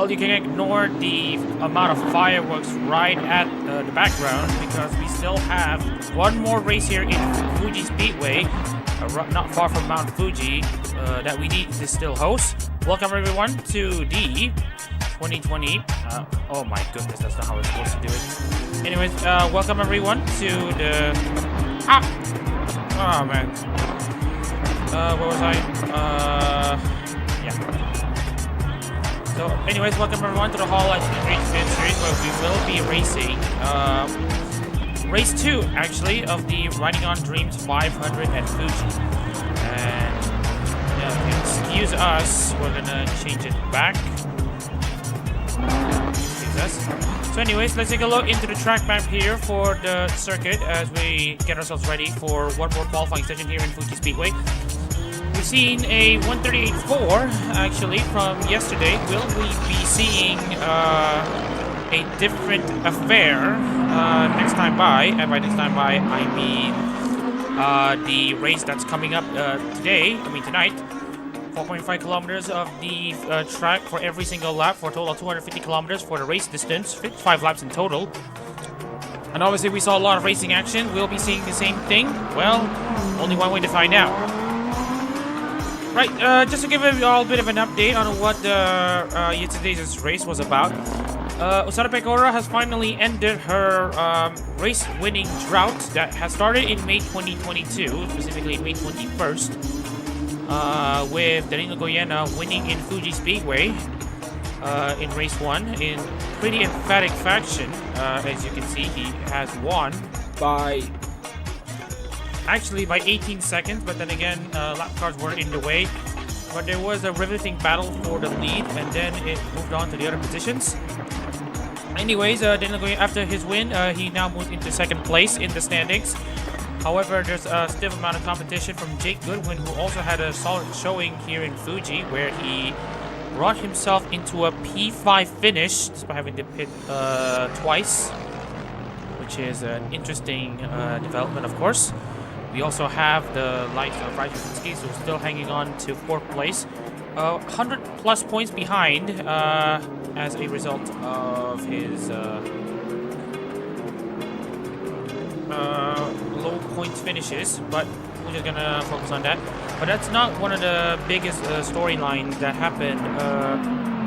Well, you can ignore the amount of fireworks right at the background because we still have one more race here in Fuji Speedway, not far from Mount Fuji, that we need to still host. welcome everyone to the 2020. Oh my goodness, that's not how we're supposed to do it. Anyways, welcome everyone to the. Oh man. Where was I? Yeah. So, anyways, welcome everyone to the Hololive GT3 series where we will be racing. Race 2, actually, of the Riding on Dreams 500 at Fuji. And excuse us, we're gonna change it back. Excuse us. So anyways, let's take a look into the track map here for the circuit as we get ourselves ready for one more qualifying session here in Fuji Speedway. We've seen a 138.4 actually from yesterday. Will we be seeing a different affair next time by? And by next time by, I mean the race that's coming up tonight. 4.5 kilometers of the track for every single lap for a total of 250 kilometers for the race distance, 55 laps in total. And obviously we saw a lot of racing action. We'll be seeing the same thing. Well, only one way to find out. Right, just to give you all a bit of an update on what yesterday's race was about. Osada Pecora has finally ended her race-winning drought that has started in May 2022, specifically May 21st, with Danilo Goyena winning in Fuji Speedway in race 1 in pretty emphatic fashion. As you can see, he has won by 18 seconds, but then again, lap cars were in the way. But there was a riveting battle for the lead, and then it moved on to the other positions. Anyways, after his win, he now moved into second place in the standings. However, there's a stiff amount of competition from Jake Goodwin, who also had a solid showing here in Fuji, where he brought himself into a P5 finish, despite having to pit twice, which is an interesting development, of course. We also have the likes of Ryan Kuczynski, who's still hanging on to 4th place. 100 plus points behind as a result of his low points finishes, but we're just gonna focus on that. But that's not one of the biggest storylines that happened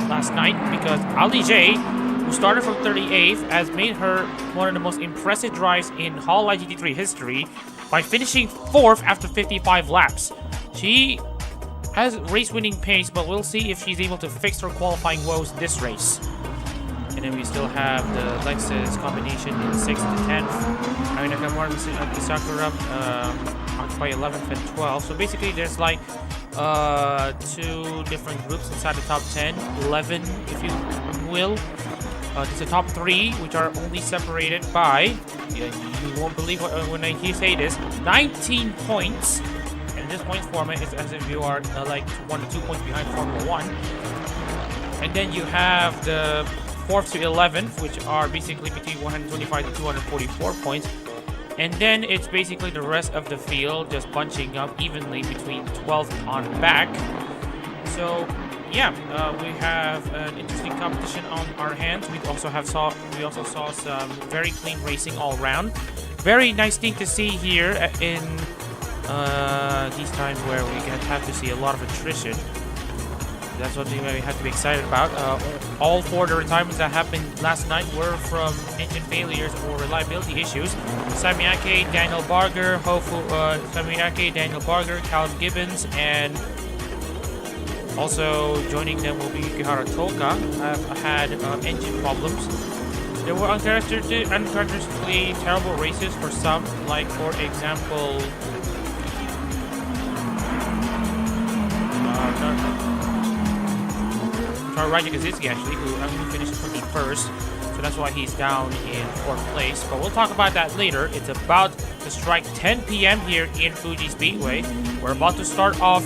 last night, because Ali J, who started from 38th, has made her one of the most impressive drives in Hololive GT3 history by finishing 4th after 55 laps. She has race-winning pace, but we'll see if she's able to fix her qualifying woes this race. And then we still have the Lexus combination in 6th to 10th. Harina Nakamura and Sakura occupy 11th and 12th. So basically there's like 2 different groups inside the top 10, 11 if you will. There's the top 3, which are only separated by, you won't believe when I say this, 19 points. And this point format is as if you are like 1 or 2 points behind Formula 1. And then you have the 4th to 11th, which are basically between 125 to 244 points. And then it's basically the rest of the field just bunching up evenly between 12th on back. So yeah, we have an interesting competition on our hands. We also saw some very clean racing all around. Very nice thing to see here in these times where we have to see a lot of attrition. That's one thing that we have to be excited about. All 4 of the retirements that happened last night were from engine failures or reliability issues. Samiyake, Daniel Barger, Daniel Barger, Callum Gibbons, and also joining them will be Yukihara Toka, have had engine problems. There were uncharacteristically terrible races for some, like for example, Ryan Kuczynski actually, who only finished 21st, so that's why he's down in 4th place. But we'll talk about that later. It's about to strike 10 p.m. here in Fuji Speedway. We're about to start off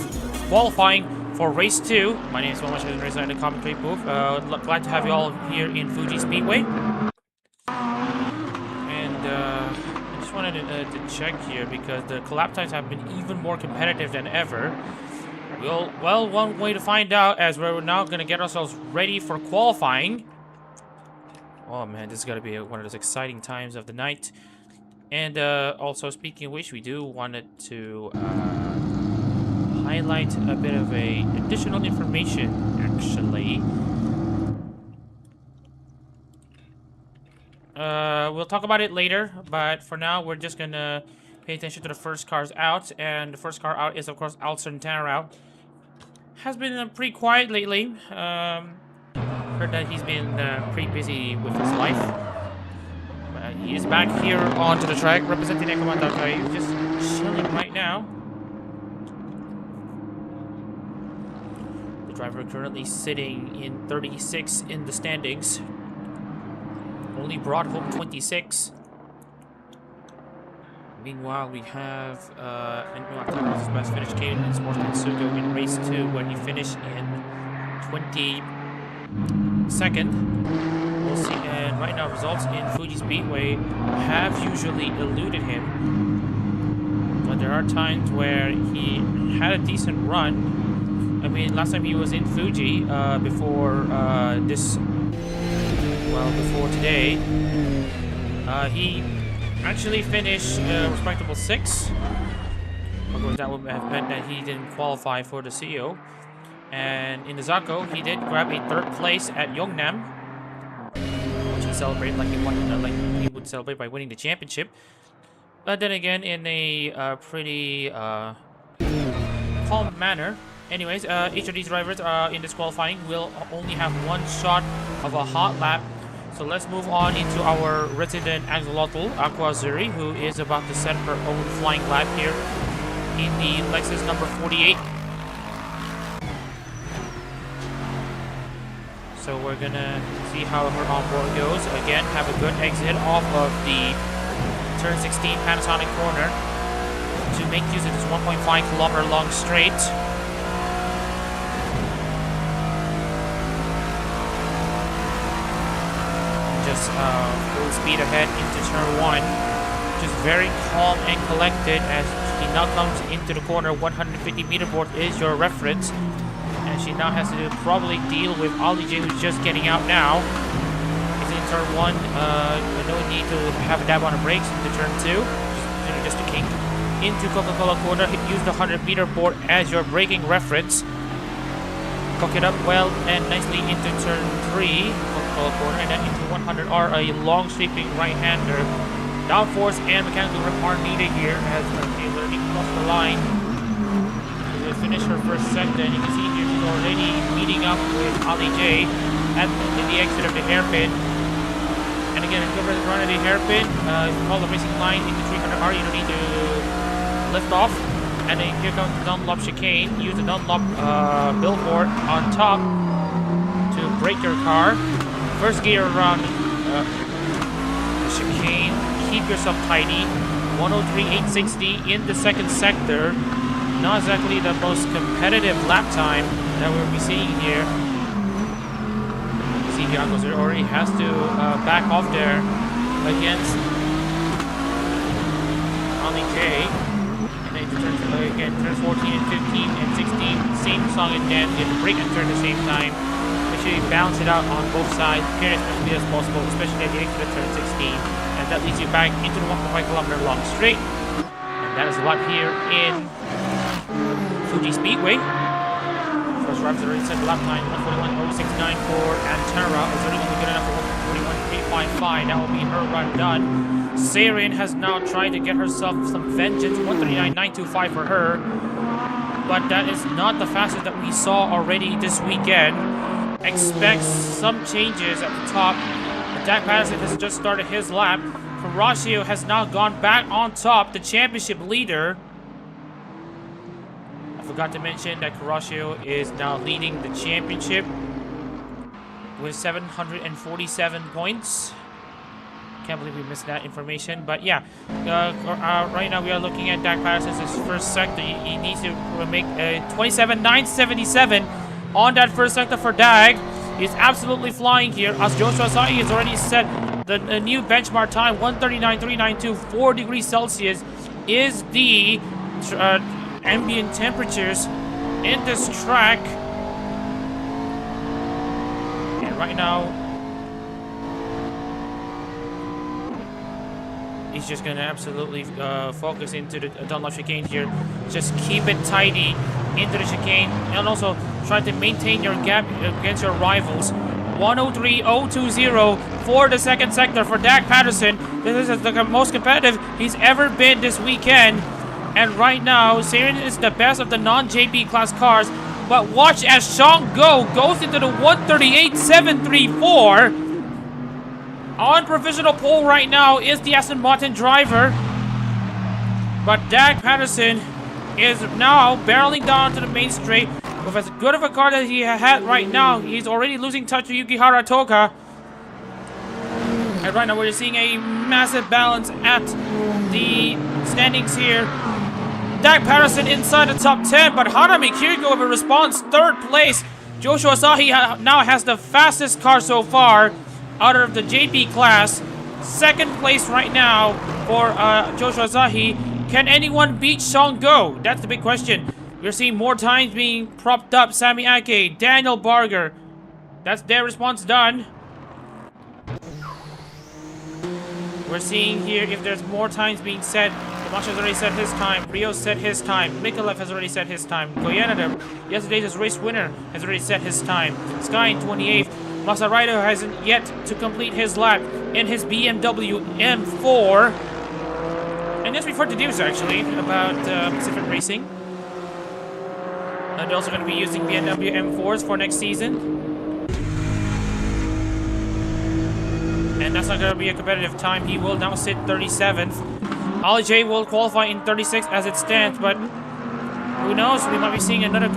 qualifying for race 2. My name is Bonny in the commentary booth. Glad to have you all here in Fuji Speedway. And I just wanted to check here because the collab times have been even more competitive than ever. Well, one way to find out, as we're now going to get ourselves ready for qualifying. Oh man, this is going to be one of those exciting times of the night. And also, speaking of which, we do wanted to highlight a bit of additional information, actually. We'll talk about it later, but for now, we're just gonna pay attention to the first cars out, and the first car out is, of course, Alcantara. Has been pretty quiet lately. Heard that he's been pretty busy with his life. But he is back here onto the track, representing commentate. He's just chilling right now. The driver currently sitting in 36 in the standings. Only brought home 26. Meanwhile, we have his best finish came in Sportsman Sugo in race 2, where he finished in 22nd. We'll see. And right now, results in Fuji Speedway have usually eluded him, but there are times where he had a decent run. I mean, last time he was in Fuji before before today, he actually finished respectable 6. Of course, that would have meant that he didn't qualify for the CEO. And in the Zako, he did grab a 3rd place at Yeongnam, which he celebrated like he would celebrate by winning the championship. But then again, in a pretty calm manner. Anyways, each of these drivers in this qualifying will only have 1 shot of a hot lap. So let's move on into our resident axolotl, Aquazuri, who is about to set her own flying lap here in the Lexus number 48. So we're gonna see how her onboard goes. Again, have a good exit off of the turn 16 Panasonic corner to make use of this 1.5 kilometer long straight. Just full speed ahead into turn 1. Just very calm and collected as she now comes into the corner. 150 meter board is your reference. And she now has to probably deal with Ollie J, who's just getting out now. He's in turn 1. No need to have a dab on the brakes into turn 2. Just to kink into Coca-Cola corner. Use the 100 meter board as your braking reference. Cock it up well and nicely into turn 3. Corner, and then into 100R, a long sweeping right-hander. Downforce and mechanical grip are needed here as Taylor across the line. She will finish her first sector, and you can see here she's already meeting up with Ali J at the exit of the hairpin. And again, if you ever run at the hairpin, if you follow the racing line into 300R, you don't need to lift off. And then here comes the Dunlop chicane. Use the Dunlop billboard on top to brake your car. First gear around the chicane, keep yourself tidy. 103.860 in the second sector. Not exactly the most competitive lap time that we'll be seeing here. You see here, Akos already has to back off there against Ollie J. And then turns 14 and 15 and 16, same song and dance. You have to brake and turn at the same time. Bounce it out on both sides, carry as quickly as possible, especially at the exit of turn 16, and that leads you back into the 1.5 kilometer long straight. And that is a lap here in Fuji Speedway. First drivers already set the lap time 141.069 for Antara. Is already going to be good enough for 141.855. That will be her run done. Sarin has now tried to get herself some vengeance. 139.925 for her, but that is not the fastest that we saw already this weekend. Expect some changes at the top. Jack Patterson has just started his lap. Carrascio has now gone back on top, the championship leader. I forgot to mention that Carrascio is now leading the championship with 747 points. Can't believe we missed that information, but yeah, right now we are looking at Dak Patterson's first sector. He needs to make a 27.977 on that first sector for Dag. He's absolutely flying here as Joshua Sai has already set the new benchmark time. 139.392, 4 degrees Celsius is the ambient temperatures in this track. And right now he's just gonna absolutely focus into the Dunlop chicane here. Just keep it tidy into the chicane, and also try to maintain your gap against your rivals. 103.020 for the second sector for Dak Patterson. This is the most competitive he's ever been this weekend. And right now, Saren is the best of the non-JP class cars. But watch as Sean Go goes into the 138.734. On provisional pole right now is the Aston Martin driver. But Dak Patterson is now barreling down to the main straight. With as good of a car that he had right now, he's already losing touch to Yukihara Toka. And right now we're seeing a massive balance at the standings here. Dak Patterson inside the top 10, but Hanami Kiriko with a response, third place. Joshua Asahi now has the fastest car so far out of the JP class. Second place right now for Joshua Asahi. Can anyone beat Sean Go? That's the big question. We're seeing more times being propped up. Sami Ake, Daniel Barger. That's their response done. We're seeing here if there's more times being said. Dimash has already said his time. Rio said his time. Mikalev has already said his time. Goyana, yesterday's race winner, has already said his time. Sky in 28th. Masaraido hasn't yet to complete his lap in his BMW M4. And this before the news actually about Pacific Racing. And they're also going to be using BMW M4s for next season. And that's not going to be a competitive time. He will now sit 37th. Ali J will qualify in 36th as it stands, but who knows? We might be seeing another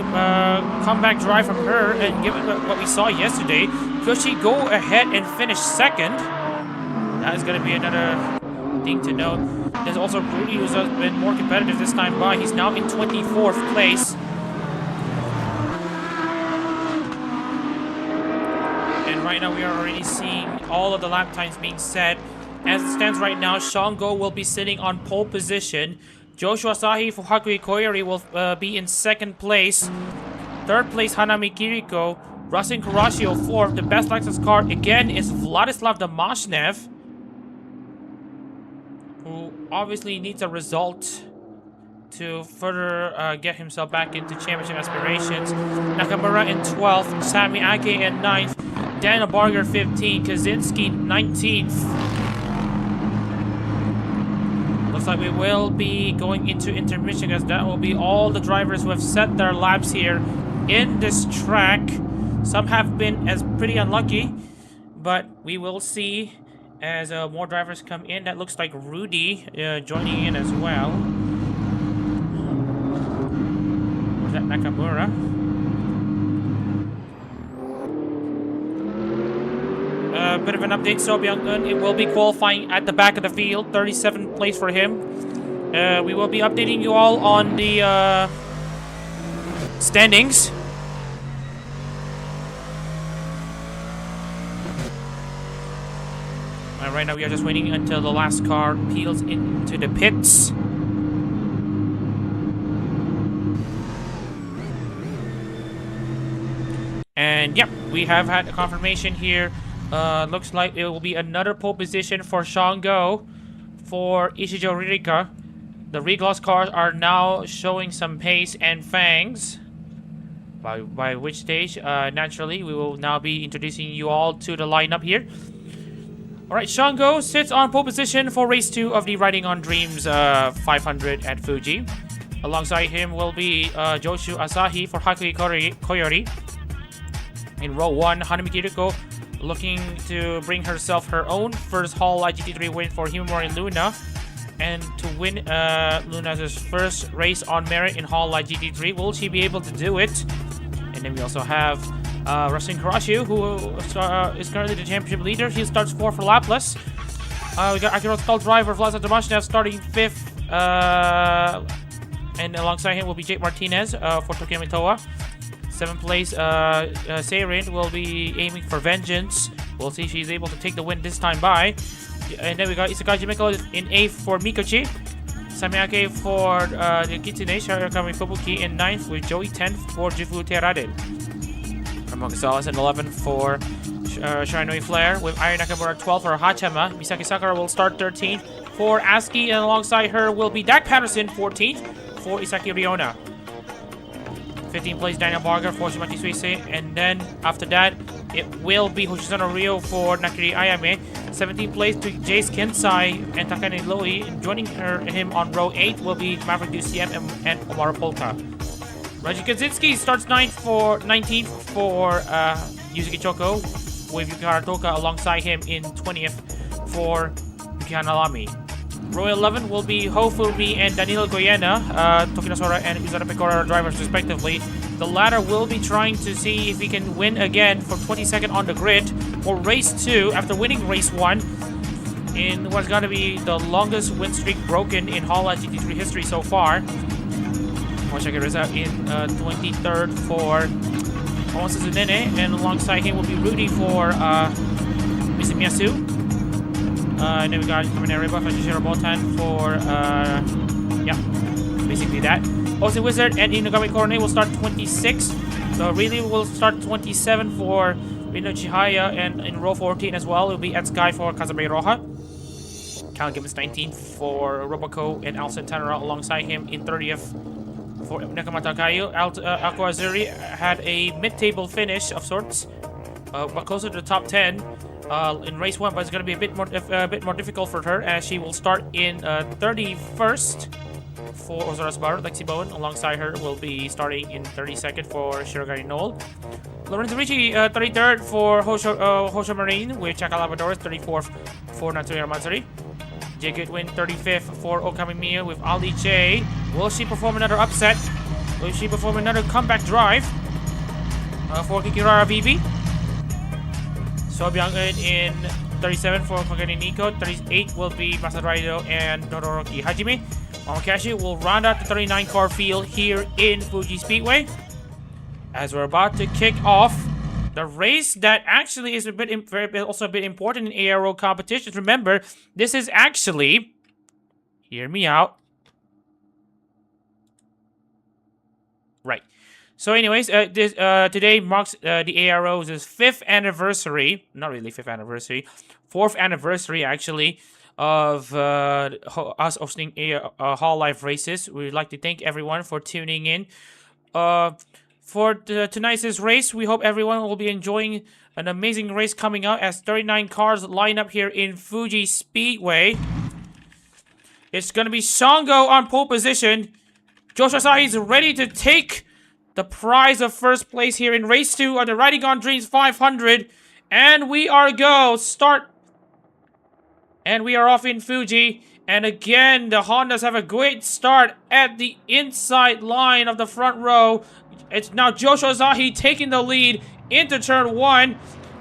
comeback drive from her. And given what we saw yesterday, could she go ahead and finish second? That is going to be another thing to note. There's also Rudy, who's been more competitive this time by. He's now in 24th place. And right now we are already seeing all of the lap times being set. As it stands right now, Sean Go will be sitting on pole position. Joshua Asahi for Hakui Koyori will be in second place. Third place, Hanami Kiriko. Rasin Kurashio fourth. The best Lexus car again is Vladislav Damashnev, who obviously needs a result to further get himself back into championship aspirations. Nakamura in 12th. Sami Ake in 9th. Daniel Barger 15th. Kaczynski 19th. Looks like we will be going into intermission, because that will be all the drivers who have set their laps here in this track. Some have been as pretty unlucky, but we will see as more drivers come in. That looks like Rudy joining in as well. Was that Nakamura? A bit of an update. So Byung-eun, it will be qualifying at the back of the field. 37th place for him. We will be updating you all on the standings. Right now we are just waiting until the last car peels into the pits. And yep, we have had a confirmation here. Looks like it will be another pole position for Sean Go for Ishijo Ririka. The regloss cars are now showing some pace and fangs. By which stage, naturally, we will now be introducing you all to the lineup here. Alright, Sean Go sits on pole position for race 2 of the Riding on Dreams 500 at Fuji. Alongside him will be Joshua Asahi for Hakui Koyori. In row 1, Hanami Kiriko looking to bring herself her own first Hololive GT3 win for Himamori Luna, and to win Luna's first race on merit in Hololive GT3. Will she be able to do it? And then we also have Rasin Kurashu, who is currently the championship leader. He starts 4th for Lapless. We got Akira Skull driver Vladislav Damashnev starting 5th. And alongside him will be Jake Martinez for Tokyo Mitoa. 7th place, Seirin will be aiming for vengeance. We'll see if she's able to take the win this time by. And then we got Isakaji Miko in 8th for Mikochi. Samiake for the Kitsune, Sharakami Fubuki in 9th, with Joey 10th for Jifu Terade. Gonzalez in 11th for Shiranui Flare with Aya Nakamura 12th for Hachama. Misaki Sakura will start 13th for Aski, and alongside her will be Dak Patterson 14th for Isaki Riona. 15th place Daniel Barger for Shimachi Suisei, and then after that it will be Hoshizano Ryo for Nakiri Ayame. 17th place to Jace Kensai and Takane Loi. Joining him on row 8 will be Maverick DCM and Omar Polka. Raji Kaczynski starts 19th for Yuzuki Choko with Yukihara Toka alongside him in 20th for Yukihana Lami. Row 11 will be Hofumi and Danilo Goyena, Tokinosora and Uzara Pecora drivers respectively. The latter will be trying to see if he can win again for 22nd on the grid for race 2 after winning race 1 in what's going to be the longest win streak broken in Hololive GT3 history so far. Moshaki Reza in 23rd for Onsa Zunene, and alongside him will be Rudy for Misumiyasu. And then we got Kaminari Riba for Shishiro Botan for, yeah, basically that. Austin Wizard and Inugami Korone will start 26th. So really will start 27th for Rino Chihaya, and in row 14 as well, it will be Ed Sky for Kazabe Roja. Cal Gibbons 19th for Roboco, and Al Santana alongside him in 30th for Nakamata Kayu. Aqua Azuri had a mid-table finish of sorts, but closer to the top 10 in race 1, but it's going to be a bit more difficult for her as she will start in 31st for Ozora Subaru. Lexi Bowen alongside her will be starting in 32nd for Shirogari Knoll. Lorenzo Ricci 33rd for Hosho Marine with Chaka Labradores. 34th for Natsuya Matsuri. Jay Goodwin 35th for Okami Miya with Ali J. Will she perform another upset? Will she perform another comeback drive for Kikirara VB? So Byung-eun in 37 for Kogani Nico. 38 will be Masaraido and Todoroki Hajime. Mamakashi will round out the 39 car field here in Fuji Speedway as we're about to kick off the race that actually is also a bit important in ARO competitions. Remember, this is actually, hear me out. Right. So anyways, today marks the ARO's 5th anniversary. Not really 5th anniversary. 4th anniversary, actually, of us hosting Hololive races. We'd like to thank everyone for tuning in. For tonight's race, we hope everyone will be enjoying an amazing race coming out as 39 cars line up here in Fuji Speedway. It's going to be Shango on pole position. Joshua Asahi is ready to take the prize of first place here in race 2 of the Riding on Dreams 500. And we are go. Start. And we are off in Fuji. And again, the Hondas have a great start at the inside line of the front row. It's now Joshua Asahi taking the lead into turn 1.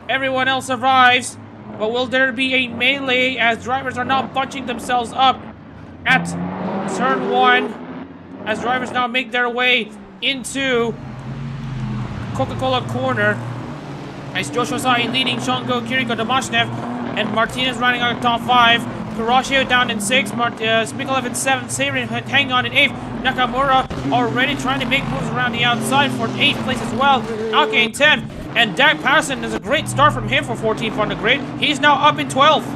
Everyone else arrives. But will there be a melee as drivers are now bunching themselves up at turn 1? As drivers now make their way into Coca-Cola corner. As Joshua Asahi leading Shango, Kiriko Damashnev, and Martinez running on the top 5. Kurashio down in 6th, Smikalev in 7th, Seirin hanging on in 8th. Nakamura already trying to make moves around the outside for 8th place as well. Ake in 10th, and Dak Patterson is a great start from him for 14th on the grid. He's now up in 12th.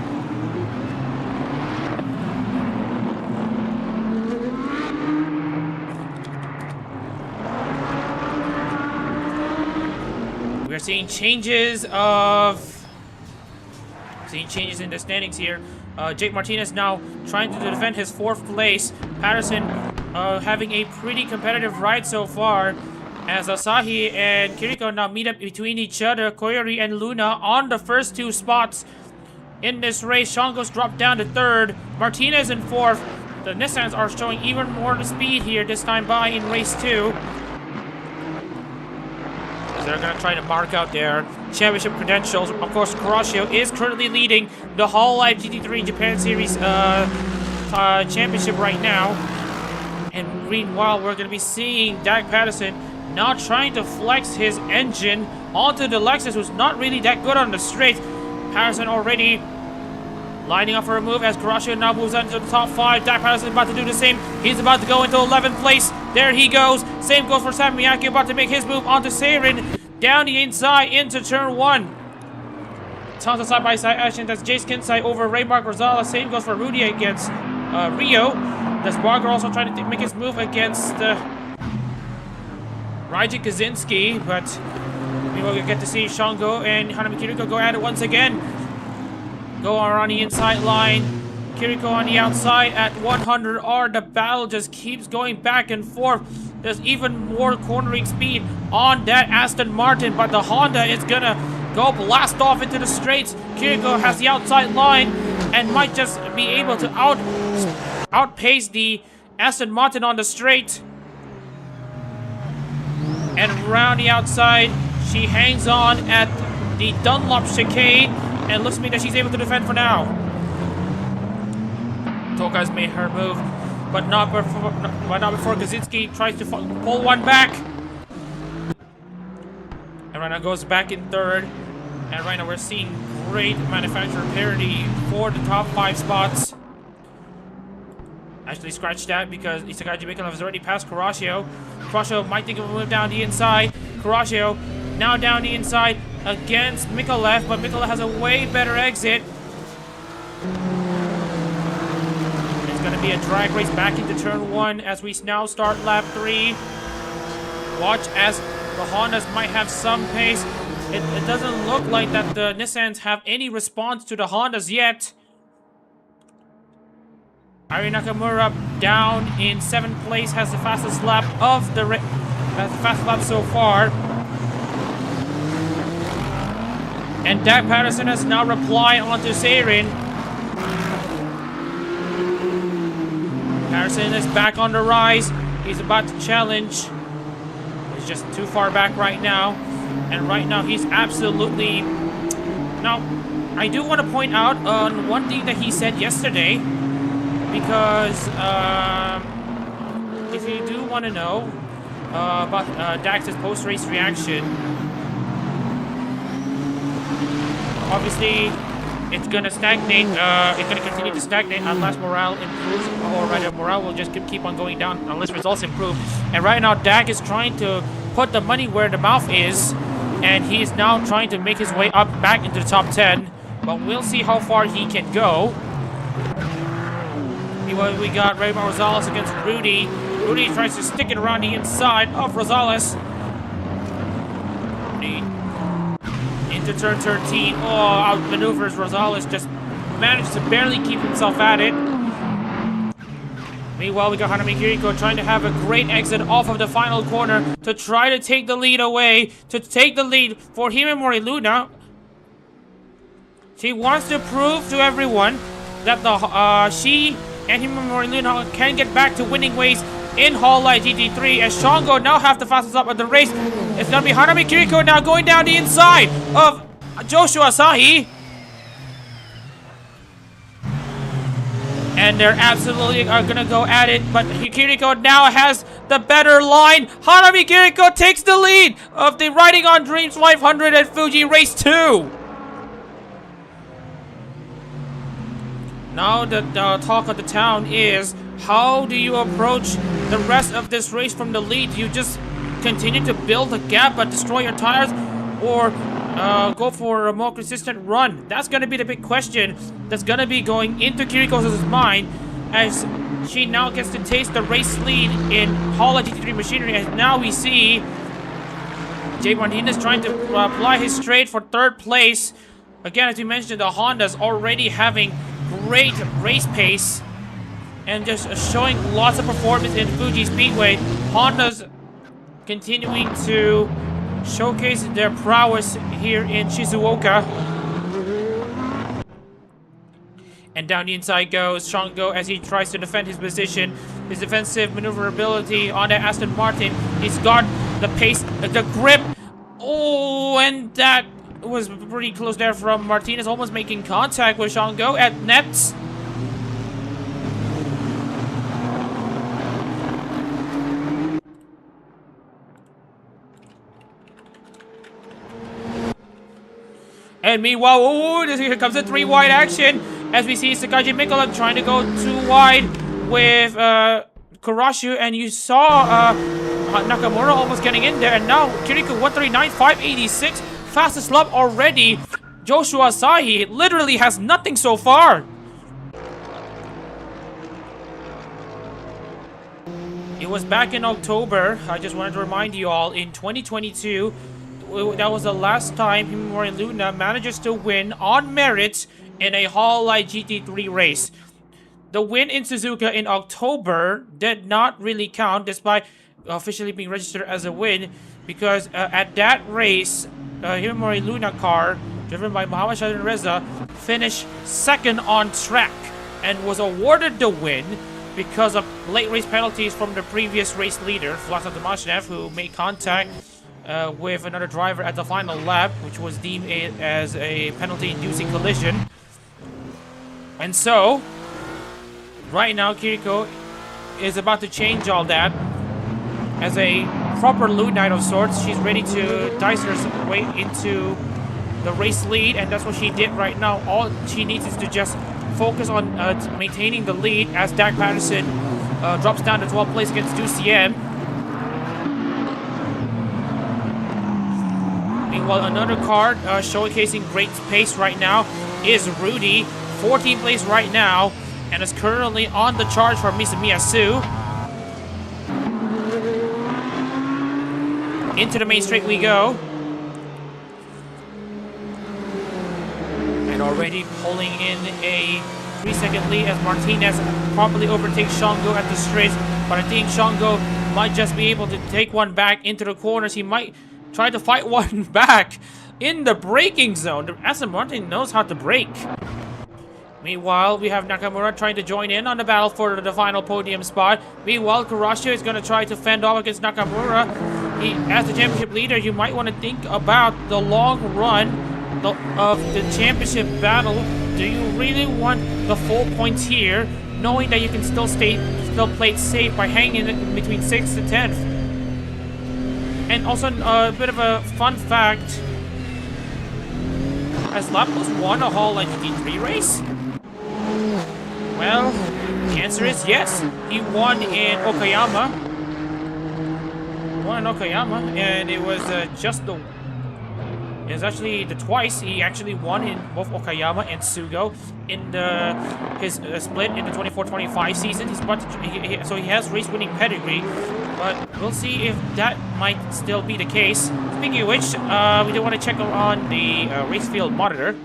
We're seeing changes in the standings here. Jake Martinez now trying to defend his 4th place. Patterson having a pretty competitive ride so far as Asahi and Kiriko now meet up between each other. Koyori and Luna on the first 2 spots in this race. Shango's dropped down to 3rd. Martinez in 4th. The Nissans are showing even more speed here this time by in race 2. They're going to try to mark out their championship credentials. Of course, Kurashio is currently leading the Hololive GT3 Japan Series championship right now. And meanwhile, we're going to be seeing Dak Patterson now trying to flex his engine onto the Lexus, who's not really that good on the straight. Patterson already lining up for a move as Kurashio now moves on to the top 5. Dak Patterson about to do the same. He's about to go into 11th place. There he goes. Same goes for Sam Miyake, about to make his move onto Seirin. Down the inside into turn 1. Tons of side-by-side action. That's Jace Kinsai over Raymark Rosales. Same goes for Rudy against Rio. That's Barger also trying to make his move against Raiji Kaczynski, but we will get to see Shango and Hanami Kiriko go at it once again. Go on the inside line. Kiriko on the outside at 100R. The battle just keeps going back and forth. There's even more cornering speed on that Aston Martin, but the Honda is gonna go blast off into the straights. Kiriko has the outside line and might just be able to outpace the Aston Martin on the straight. And around the outside, she hangs on at the Dunlop chicane and looks to me that she's able to defend for now. Toka's made her move, but not before Kaczynski tries to pull one back. And right now goes back in third. And right now we're seeing great manufacturer parity for the top 5 spots. Actually scratch that because Isakaji Mikhailov has already passed Kurashio. Kurashio might think of a move down the inside. Kurashio now down the inside against Mikhailov, but Mikhailov has a way better exit. It's going to be a drag race back into turn 1 as we now start lap 3. Watch as the Hondas might have some pace. It doesn't look like that the Nissans have any response to the Hondas yet. Ari Nakamura down in 7th place, has the fastest lap of the fastest lap so far. And Dak Patterson has now replied onto Seirin. Patterson is back on the rise. He's about to challenge. He's just too far back right now. And right now he's absolutely... Now, I do want to point out on one thing that he said yesterday. Because if you do want to know about Dax's post-race reaction, obviously it's going to stagnate. It's going to continue to stagnate unless morale improves, or rather morale will just keep on going down unless results improve. And right now Dak is trying to put the money where the mouth is, and he is now trying to make his way up back into the top 10. But we'll see how far he can go. We got Raymar Rosales against Rudy. Rudy tries to stick it around the inside of Rosales. Rudy into turn 13. Oh, outmaneuvers Rosales. Just managed to barely keep himself at it. Meanwhile, we got Hanami Kiriko trying to have a great exit off of the final corner to try to take the lead away. To take the lead for Himemori Luna. She wants to prove to everyone that she and Himemori Luna can get back to winning ways in Hololive GT3 as Shango now have the fastest up of the race. It's going to be Hanami Kiriko now going down the inside of Joshua Asahi. And they're absolutely going to go at it, but Kiriko now has the better line. Hanami Kiriko takes the lead of the Riding on Dreams 500 at Fuji Race 2. Now the talk of the town is, how do you approach the rest of this race from the lead? Do you just continue to build a gap but destroy your tires, or go for a more consistent run? That's going to be the big question that's going to be going into Kiriko's mind as she now gets to taste the race lead in Hololive GT3 machinery. And now we see Jay Martinez trying to apply his straight for 3rd place. Again, as we mentioned, the Honda's already having great race pace and just showing lots of performance in Fuji Speedway. Honda's continuing to showcase their prowess here in Shizuoka. And down the inside goes Shango as he tries to defend his position. His defensive maneuverability on that Aston Martin. He's got the pace, the grip. Oh, and that was pretty close there from Martinez, almost making contact with Shango at nets. And meanwhile, oh, here comes a 3-wide action as we see Sakaji Mikhailov trying to go 2 wide with Kurashu, and you saw Nakamura almost getting in there, and now Kiriko 139, 586. Fastest lap already. Joshua Asahi literally has nothing so far. It was back in October. I just wanted to remind you all, in 2022, that was the last time Himamori Luna manages to win on merit in a Hololive GT3 race. The win in Suzuka in October did not really count, despite officially being registered as a win, because at that race, Himamori Luna car, driven by Muhammad Shahidin Reza, finished second on track and was awarded the win because of late race penalties from the previous race leader, Vlasta Tomashnev, who made contact with another driver at the final lap, which was deemed as a penalty-inducing collision. And so, right now, Kiriko is about to change all that. As a proper Lunite of sorts, she's ready to dice her way into the race lead, and that's what she did right now. All she needs is to just focus on maintaining the lead as Dak Patterson drops down to 12th place against 2CM. Meanwhile, another car showcasing great pace right now is Rudy, 14th place right now, and is currently on the charge for Miyasu. Into the main straight we go. And already pulling in a 3-second lead as Martinez properly overtakes Shango at the straight. But I think Shango might just be able to take one back into the corners. He might try to fight one back in the braking zone. Aston Martin knows how to brake. Meanwhile, we have Nakamura trying to join in on the battle for the final podium spot. Meanwhile, Kurashio is going to try to fend off against Nakamura. As the championship leader, you might want to think about the long run of the championship battle. Do you really want the full points here, knowing that you can still play it safe by hanging in between 6th and 10th? And also a bit of a fun fact: has Lapkus won a Hololive GT3 race? Well, the answer is yes. He won in Okayama. And it was it was actually the twice. He actually won in both Okayama and Sugo in his split in the 24-25 season. So he has race winning pedigree, but we'll see if that might still be the case. Speaking of which, we do want to check on the race field monitor.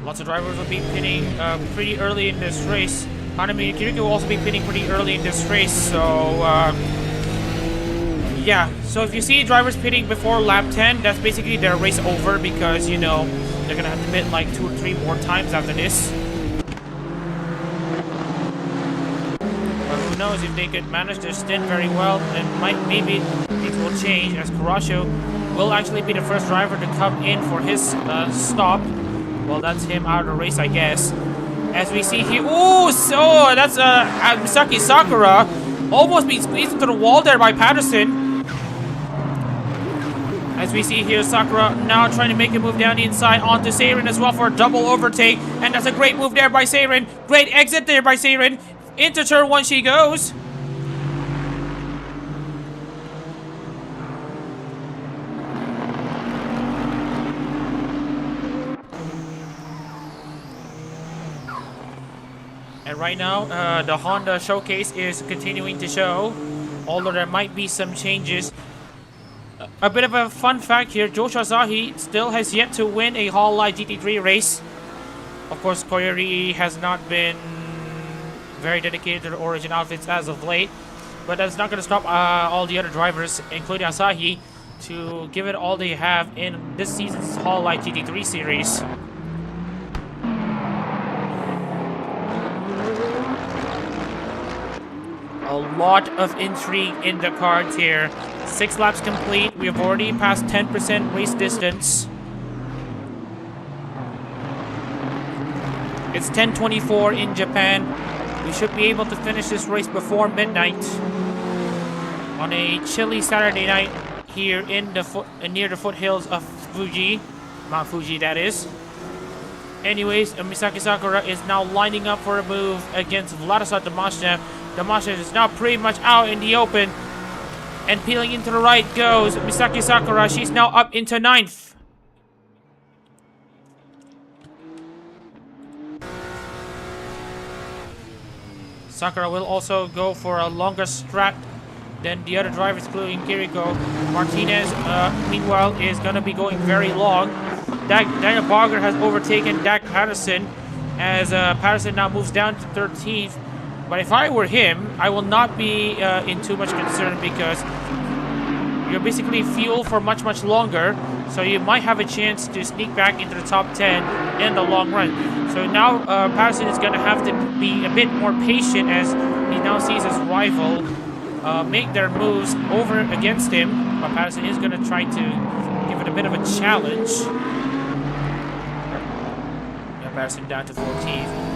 Lots of drivers will be pitting pretty early in this race. Hanami Kiriko will also be pitting pretty early in this race, so yeah, so if you see drivers pitting before lap 10, that's basically their race over, because, you know, they're gonna have to pit like 2 or 3 more times after this. But who knows, if they could manage their stint very well, then maybe things will change, as Kurashio will actually be the first driver to come in for his stop. Well, that's him out of the race, I guess. As we see here, ooh, so that's Misaki Sakura almost being squeezed into the wall there by Patterson. As we see here, Sakura now trying to make a move down the inside onto Seirin as well for a double overtake. And that's a great move there by Seirin. Great exit there by Seirin. Into turn 1 she goes. And right now, the Honda showcase is continuing to show, although there might be some changes. A bit of a fun fact here, Joshua Asahi still has yet to win a Hololive GT3 race. Of course, Koyori has not been very dedicated to the Origin outfits as of late, but that's not going to stop all the other drivers, including Asahi, to give it all they have in this season's Hololive GT3 series. A lot of intrigue in the cards here. 6 laps complete. We have already passed 10% race distance. It's 10:24 in Japan. We should be able to finish this race before midnight on a chilly Saturday night here in near the foothills of Fuji, Mount Fuji, that is. Anyways, Misaki Sakura is now lining up for a move against Vladislav Domashnev. Domashnev is now pretty much out in the open. And peeling into the right goes Misaki Sakura. She's now up into 9th. Sakura will also go for a longer strap than the other drivers, including Kiriko. Martinez, meanwhile, is going to be going very long. Daniel Barger has overtaken Dak Patterson as Patterson now moves down to 13th. But if I were him, I will not be in too much concern because you're basically fuel for much longer. So you might have a chance to sneak back into the top 10 in the long run. So now Patterson is going to have to be a bit more patient as he now sees his rival make their moves over against him. But Patterson is going to try to give it a bit of a challenge. Yeah, Patterson down to 14th.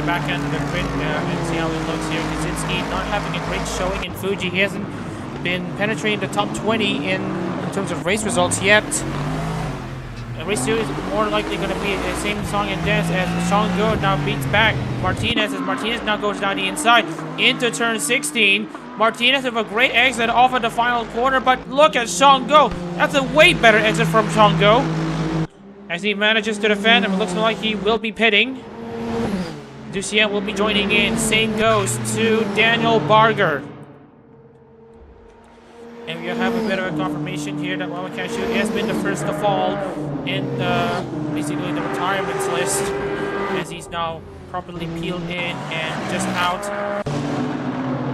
Back end of the grid and see how it looks here. Kaczynski not having a great showing in Fuji. He hasn't been penetrating the top 20 in terms of race results yet. Race 2 is more likely going to be the same song and dance as Shango now beats back Martinez as Martinez now goes down the inside into turn 16. Martinez with a great exit off of the final corner, but look at Shango. That's a way better exit from Shango as he manages to defend, and it looks like he will be pitting. Ducien will be joining in. Same goes to Daniel Barger. And we have a bit of a confirmation here that Wawakashu has been the first to fall in basically the retirements list as he's now properly peeled in and just out.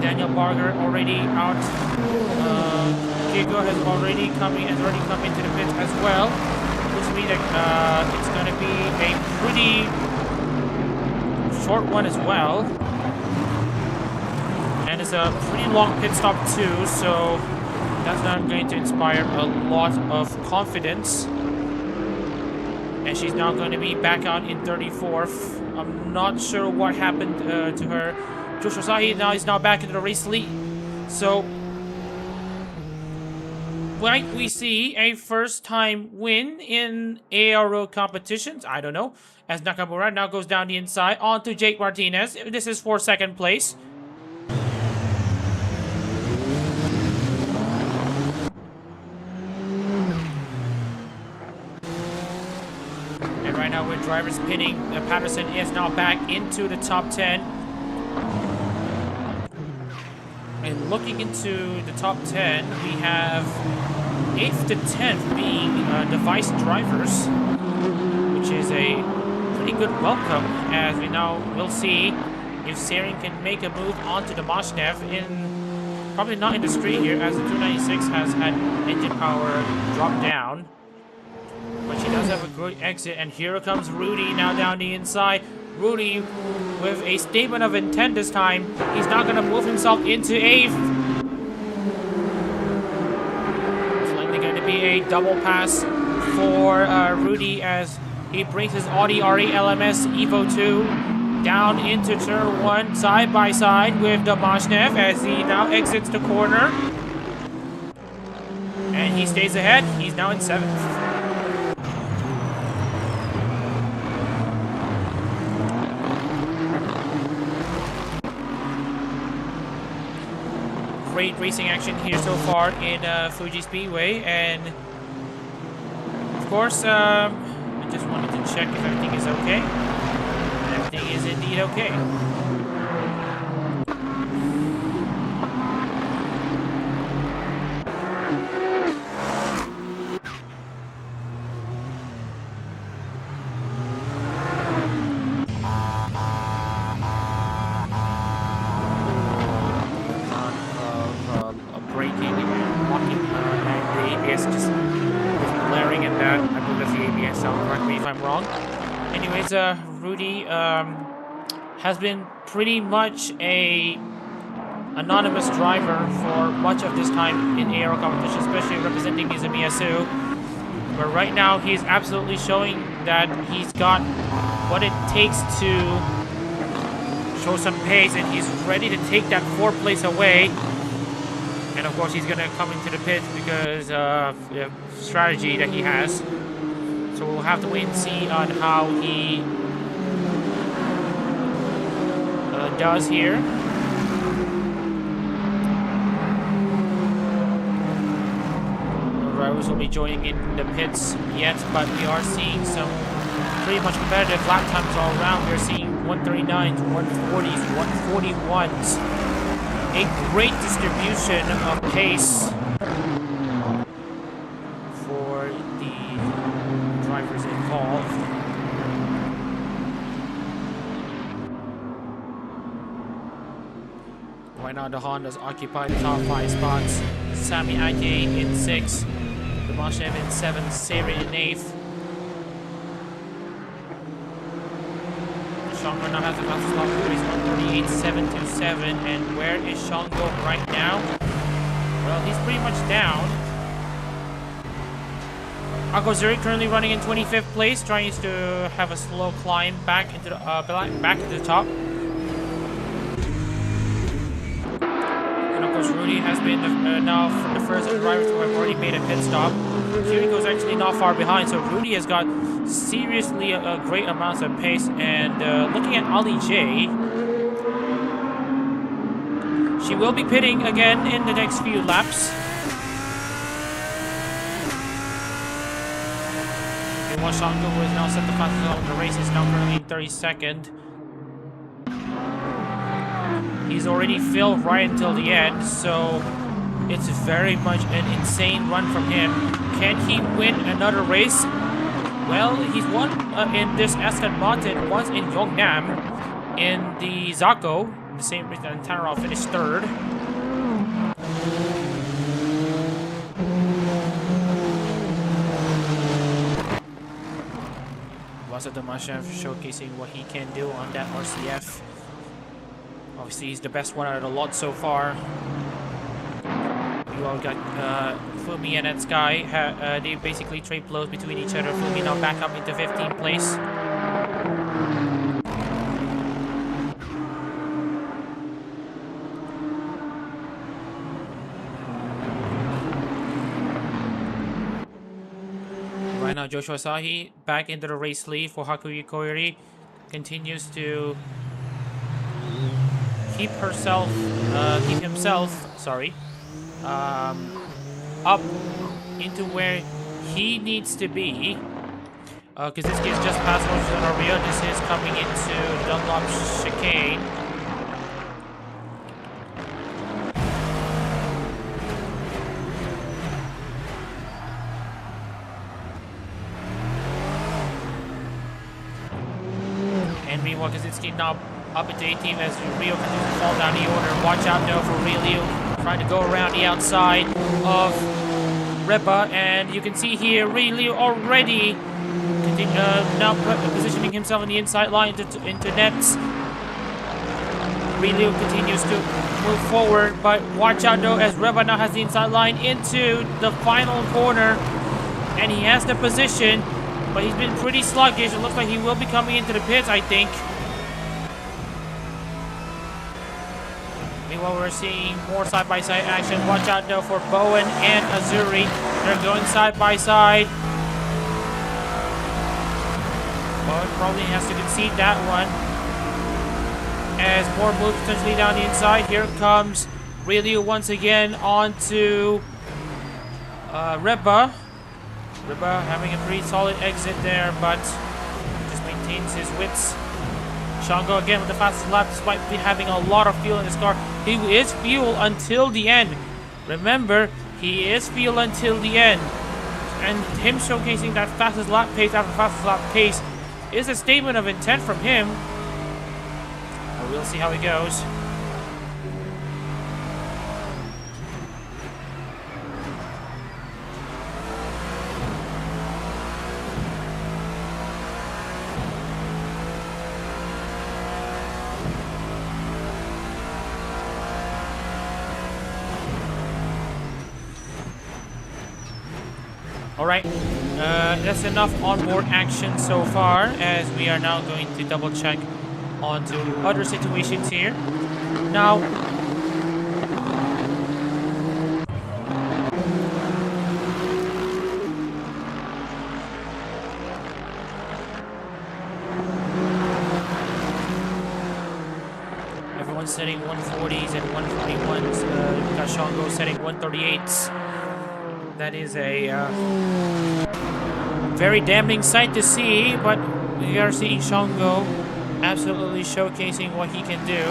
Daniel Barger already out. Kigo has already come into the pit as well. Looks to me that it's going to be a pretty short one as well, and it's a pretty long pit stop too, so that's not going to inspire a lot of confidence. And she's now going to be back out in 34th. I'm not sure what happened to her. Joshua Sahi now is back into the race lead, so might we see a first-time win in ARO competitions? I don't know. As Nakamura now goes down the inside onto Jake Martinez. This is for second place. And right now with drivers pinning, Patterson is now back into the top 10. And looking into the top 10, we have 8th to 10th being device drivers, which is a pretty good welcome, as we now will see if Sering can make a move onto the Moshnev in probably not in the straight here, as the 296 has had engine power drop down. But she does have a great exit, and here comes Rudy now down the inside. Rudy with a statement of intent this time. He's not going to move himself into 8th. It's likely going to be a double pass for Rudy as he brings his Audi R8 LMS EVO 2 down into turn 1 side by side with the Moshnev as he now exits the corner. And he stays ahead. He's now in 7th. Great racing action here so far in Fuji Speedway, and of course I just wanted to check if everything is okay. Everything is indeed okay. Rudy has been pretty much a anonymous driver for much of this time in ARO competition, especially representing Izumi. But right now he's absolutely showing that he's got what it takes to show some pace, and he's ready to take that 4th place away. And of course he's going to come into the pit because of the strategy that he has. So we'll have to wait and see on how he does here. drivers will be joining in the pits yet, but we are seeing some pretty much competitive lap times all around. We're seeing 139s, 140s, 141s. A great distribution of pace for the drivers involved. Right now the Hondas occupy the top 5 spots. Sami Ake in 6th, Tomashev in 7th, Seri in 8th. Shango now has the fastest lap of 138.727. And where is Shango right now? Well, he's pretty much down. Akozuri currently running in 25th place, trying to have a slow climb back into the top. Rudy has been now the first driver to have already made a pit stop. Kiriko's actually not far behind, so Rudy has got seriously a great amount of pace. And looking at Ali J, she will be pitting again in the next few laps. Meanwhile, Shango, who has now set the fastest of the race, is now currently in 32nd. He's already filled right until the end, so it's very much an insane run from him. Can he win another race? Well, he's won in this Aston Martin once in Yongnam in the Zako, the same race that Tannerov finished 3rd. Vasa Tomashev showcasing what he can do on that RCF. Obviously, he's the best one out of the lot so far. You all got Flummi and that Sky. They basically trade blows between each other. Flummi now back up into 15th place. Right now, Joshua Sahi back into the race lead for Hakuya Koiri. Continues to keep himself, up into where he needs to be. Because this kid's just past Rosario. This is coming into Dunlop chicane. And meanwhile, Kaczynski now up into 18 as Rio continues to fall down the order. Watch out though for Rio trying to go around the outside of Reba, and you can see here Rio already now positioning himself on the inside line into nets. Rio continues to move forward, but watch out though as Reba now has the inside line into the final corner, and he has the position, but he's been pretty sluggish. It looks like he will be coming into the pits, I think. Meanwhile, we're seeing more side-by-side action. Watch out though for Bowen and Azuri. They're going side-by-side. Bowen probably has to concede that one. As more moves potentially down the inside. Here comes Ryu once again onto Reba. Reba having a pretty solid exit there, but just maintains his wits. Shango again with the fastest lap despite having a lot of fuel in his car. He is fuel until the end. Remember, he is fuel until the end. And him showcasing that fastest lap pace after fastest lap pace is a statement of intent from him. But we'll see how it goes. Alright, that's enough onboard action so far, as we are now going to double check onto other situations here. Now, everyone's setting 140s and 141s. Shango setting 138s. That is a very damning sight to see, but we are seeing Shango absolutely showcasing what he can do.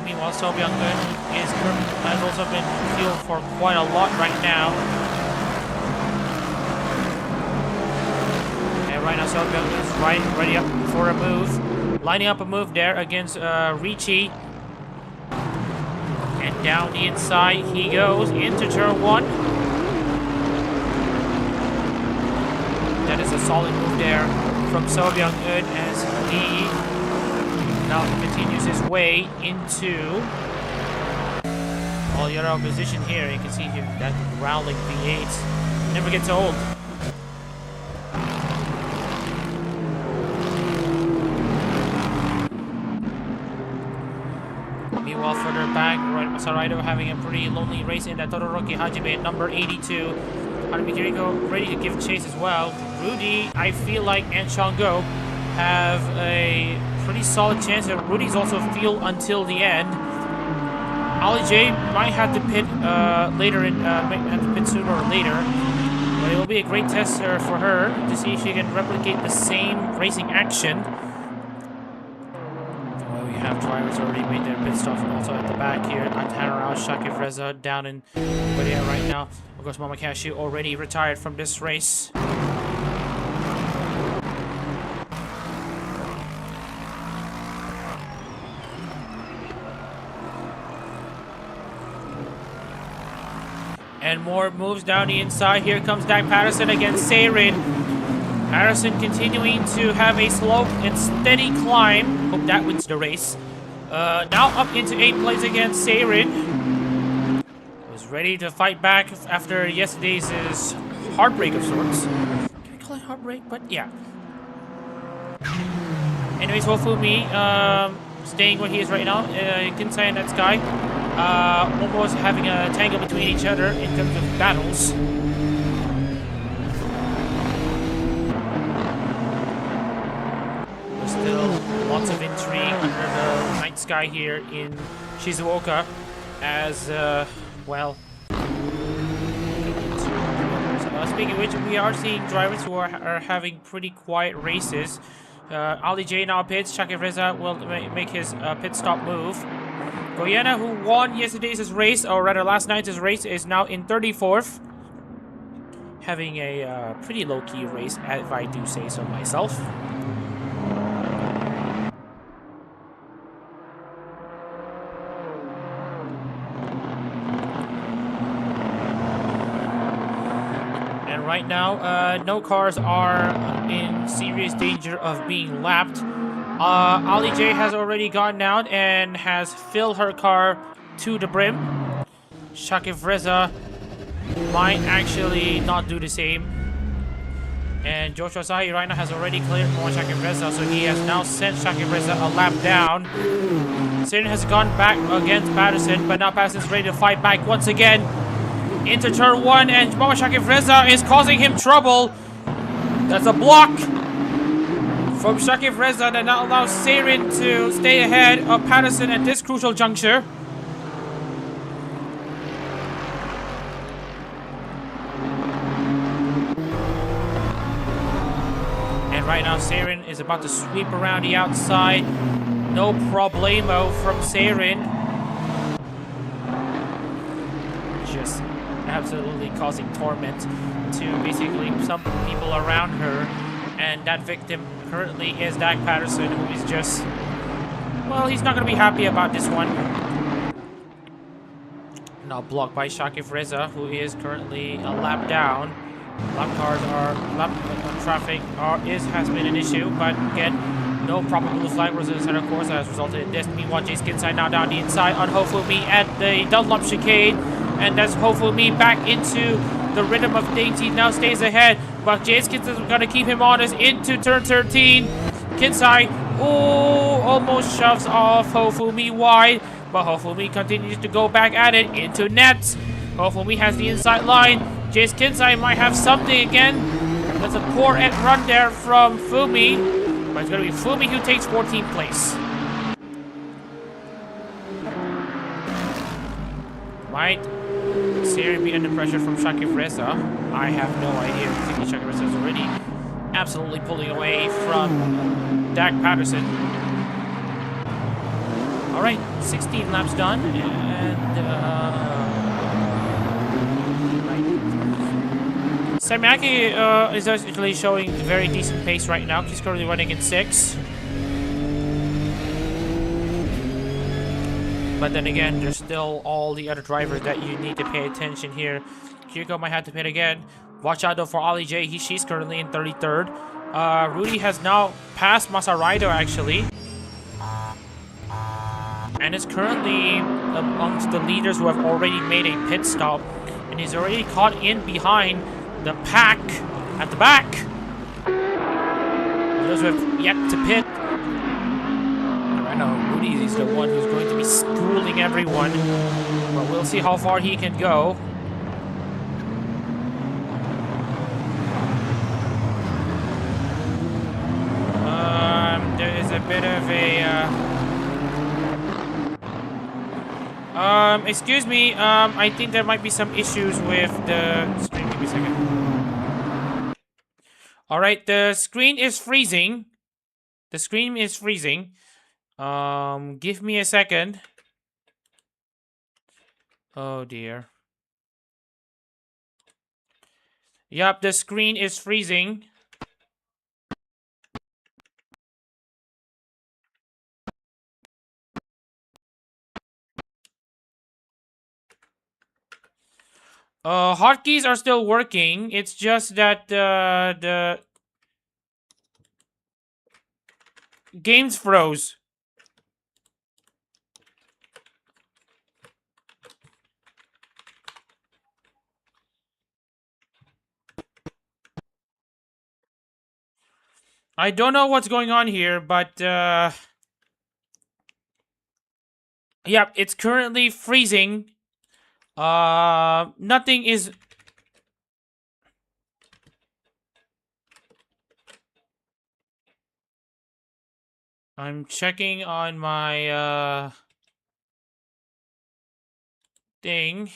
Meanwhile, So Byung-gun has also been fueled for quite a lot right now. And right now, So Byung-gun is ready up for a move. Lining up a move there against Ricci. And down the inside he goes into turn 1. That is a solid move there from So Byung-gun as he now continues his way into all the other opposition here. You can see here that growling V8 never gets old. Meanwhile, further back, Saraido having a pretty lonely race in that Todoroki Hajime, number 82. Harumi Kiriko ready to give chase as well. Rudy, I feel like, and Shango have a pretty solid chance. Rudy's also fuel until the end. Ali J might have to pit later in, might have to pit sooner or later. But it will be a great test for her to see if she can replicate the same racing action. We have drivers already made their pit stops also at the back here. Tanarao, Shakib Reza down in Korea right now. Of course, Mamakashi already retired from this race. And more moves down the inside. Here comes Dag Patterson against Seirin. Patterson continuing to have a slow and steady climb. Hope that wins the race. Now up into 8th place against Seirin. Was ready to fight back after yesterday's heartbreak of sorts. Can I call it heartbreak? But yeah. Anyways, Hofumi staying where he is right now. Kinsai and that guy almost having a tangle between each other in terms of battles. There's still lots of intrigue under the night sky here in Shizuoka as, well... speaking of which, we are seeing drivers who are having pretty quiet races. Ali J now pits. Shakib Reza will make his pit stop move. Goyena, who won yesterday's race, or rather last night's race, is now in 34th. Having a pretty low-key race, if I do say so myself. And right now, no cars are in serious danger of being lapped. Ali J has already gone out and has filled her car to the brim. Shakib Reza might actually not do the same. And Joshua Sahi right now has already cleared more Shakib Reza, so he has now sent Shakib Reza a lap down. Satan has gone back against Patterson, but now Patterson's ready to fight back once again into turn 1, and Mama Shakib Reza is causing him trouble. That's a block from Shakib Reza that now allows Seirin to stay ahead of Patterson at this crucial juncture. And right now Seirin is about to sweep around the outside. No problemo from Seirin. Just absolutely causing torment to basically some people around her. And that victim currently is Dag Patterson, who is just... well, he's not going to be happy about this one. Now blocked by Shakib Reza, who is currently a lap down. Traffic has been an issue, but again, no proper blue flag was in the center course that has resulted in this. Meanwhile, Jace Kinsai now down the inside on Hofumi at the Dunlop chicane, and that's Hofumi back into the rhythm of things. He now stays ahead, but Jace Kinsai is going to keep him honest into turn 13. Kinsai, almost shoves off Hofumi wide, but Hofumi continues to go back at it into nets. Hofumi has the inside line. Jace Kinsai might have something again. That's a poor end run there from Fumi, but it's going to be Fumi who takes 14th place. Might Serie B under pressure from Shakib Reza. I have no idea. I think Shakib Reza is already absolutely pulling away from Dak Patterson. Alright, 16 laps done, and Samaki is actually showing very decent pace right now. He's currently running in 6th. But then again, there's still all the other drivers that you need to pay attention here. Kiriko might have to pit again. Watch out though for Ali J. She's currently in 33rd. Rudy has now passed Masaraido actually. And is currently amongst the leaders who have already made a pit stop. And he's already caught in behind the pack at the back. Those who have yet to pit. I know Rudy is the one who's going to be schooling everyone. But we'll see how far he can go. There is a bit of a... excuse me, I think there might be some issues with the screen. Give me a second. Alright, the screen is freezing. The screen is freezing. Give me a second. Oh dear. Yup, the screen is freezing. Hotkeys are still working. It's just that the games froze. I don't know what's going on here, but yep, it's currently freezing. Nothing is... I'm checking on my, thing.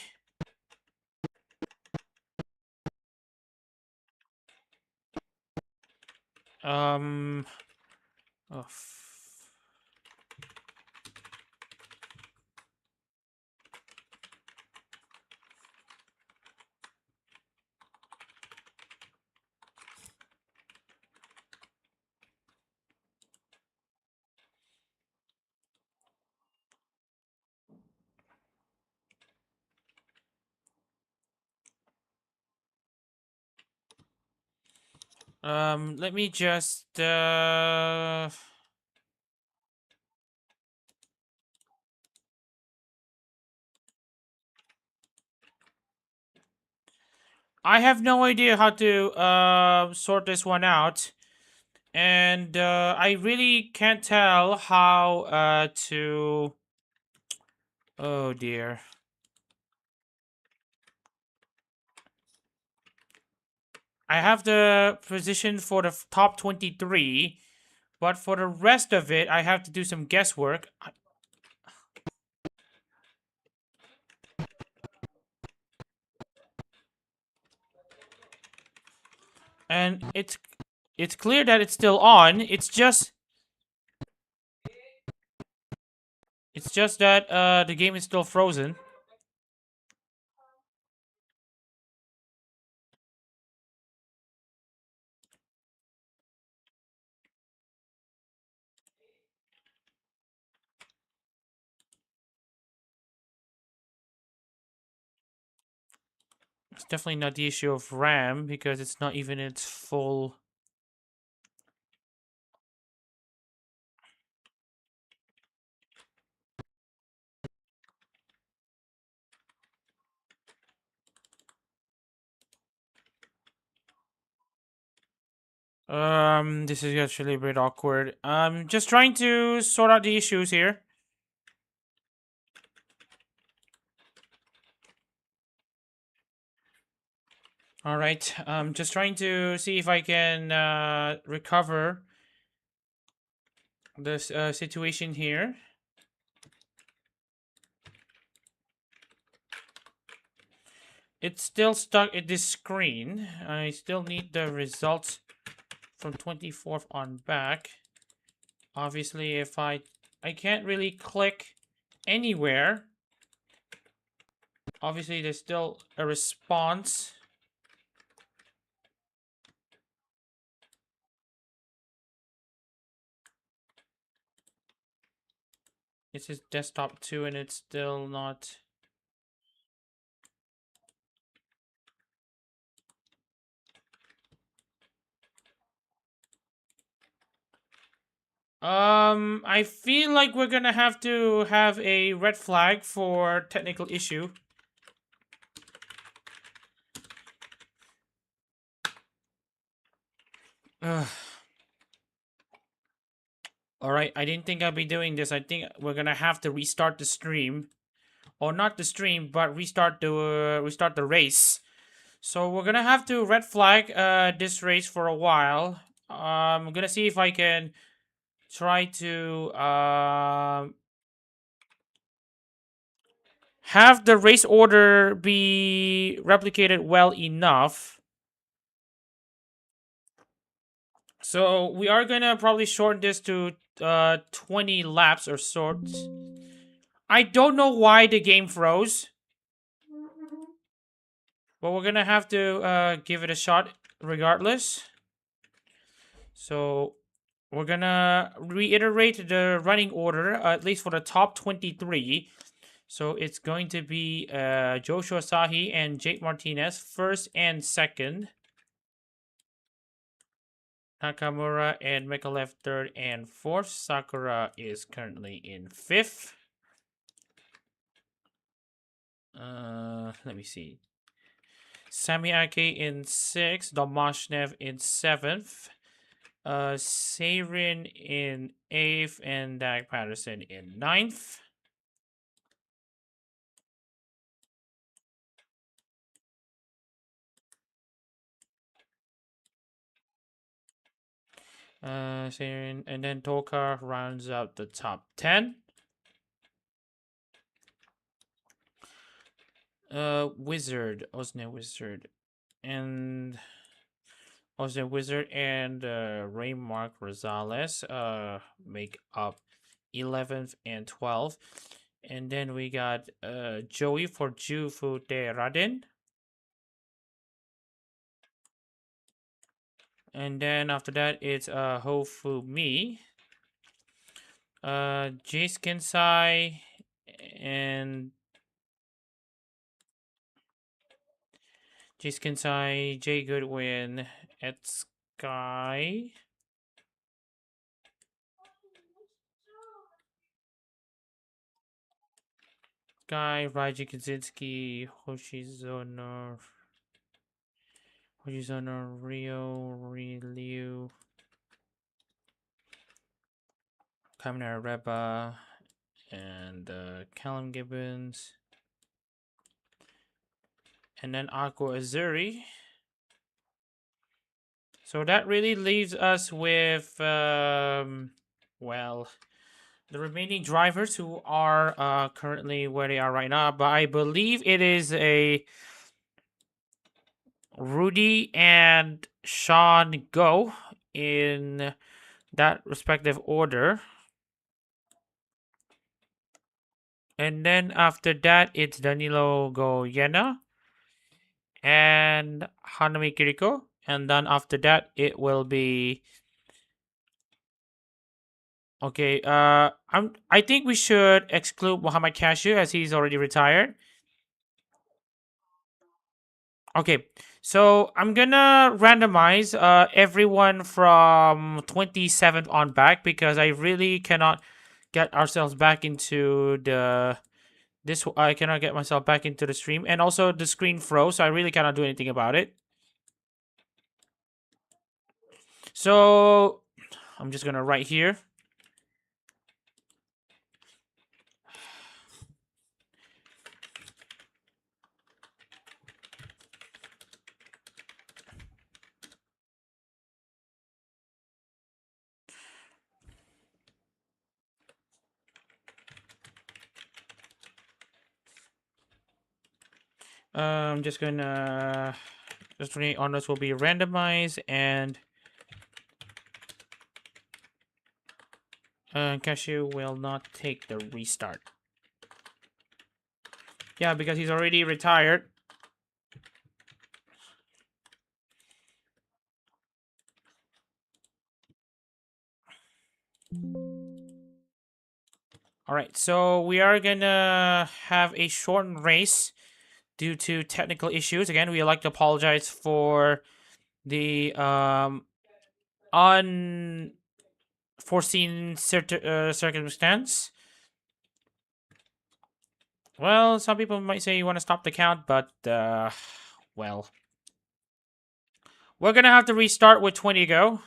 Oh, let me just, I have no idea how to sort this one out, and I really can't tell how to... Oh dear. I have the position for the top 23, but for the rest of it, I have to do some guesswork. And it's clear that it's still on. It's just that the game is still frozen. It's definitely not the issue of RAM because it's not even its full... This is actually a bit awkward. I'm just trying to sort out the issues here. Alright, I'm just trying to see if I can recover this situation here. it's still stuck in this screen. I still need the results from 24th on back. Obviously, if I can't really click anywhere. Obviously, there's still a response. This is desktop 2 and it's still not. I feel like we're gonna have to have a red flag for technical issue. Alright, I didn't think I'd be doing this. I think we're gonna have to restart the stream. Or not the stream, but restart the race. So we're gonna have to red flag this race for a while. I'm gonna see if I can try to have the race order be replicated well enough. So we are gonna probably shorten this to 20 laps or sorts. I don't know why the game froze. But we're gonna have to give it a shot regardless. So we're gonna reiterate the running order, at least for the top 23. So it's going to be Joshua Sahi and Jake Martinez, first and second. Nakamura and Mekalev, third and fourth. Sakura is currently in fifth. Let me see. Sami Ake in sixth. Domashnev in seventh. Sarin in eighth. And Dag Patterson in ninth. Sarin, and then Toka rounds out the top 10. Wizard, Osne Wizard, and Osne Wizard and Ray Mark Rosales make up 11th and 12th. And then we got Joey for Jufu de Radin. And then after that, it's Hofumi, Jace Kinsai, and Jace Kinsai, Jay Goodwin, at Sky. Sky, Raji Kaczynski, Hoshizono, Rio, Ryu, Kamina Reba, and Callum Gibbons. And then Aqua Azuri. So that really leaves us with, well, the remaining drivers who are currently where they are right now. But I believe it is a Rudy and Sean Go in that respective order. And then after that, it's Danilo Goyena and Hanami Kiriko. And then after that, it will be... Okay, I think we should exclude Muhammad Cashew as he's already retired. Okay, so I'm gonna randomize everyone from 27th on back because I really cannot get ourselves back into the... I cannot get myself back into the stream. And also the screen froze, so I really cannot do anything about it. So I'm just gonna write here. I'm just gonna... Just 28 honors will be randomized, and Cashew will not take the restart. Yeah, because he's already retired. Alright, so we are gonna have a shortened race due to technical issues. Again, we would like to apologize for the unforeseen circumstance. Well, some people might say you want to stop the count, but, well. We're gonna have to restart with 20 to go.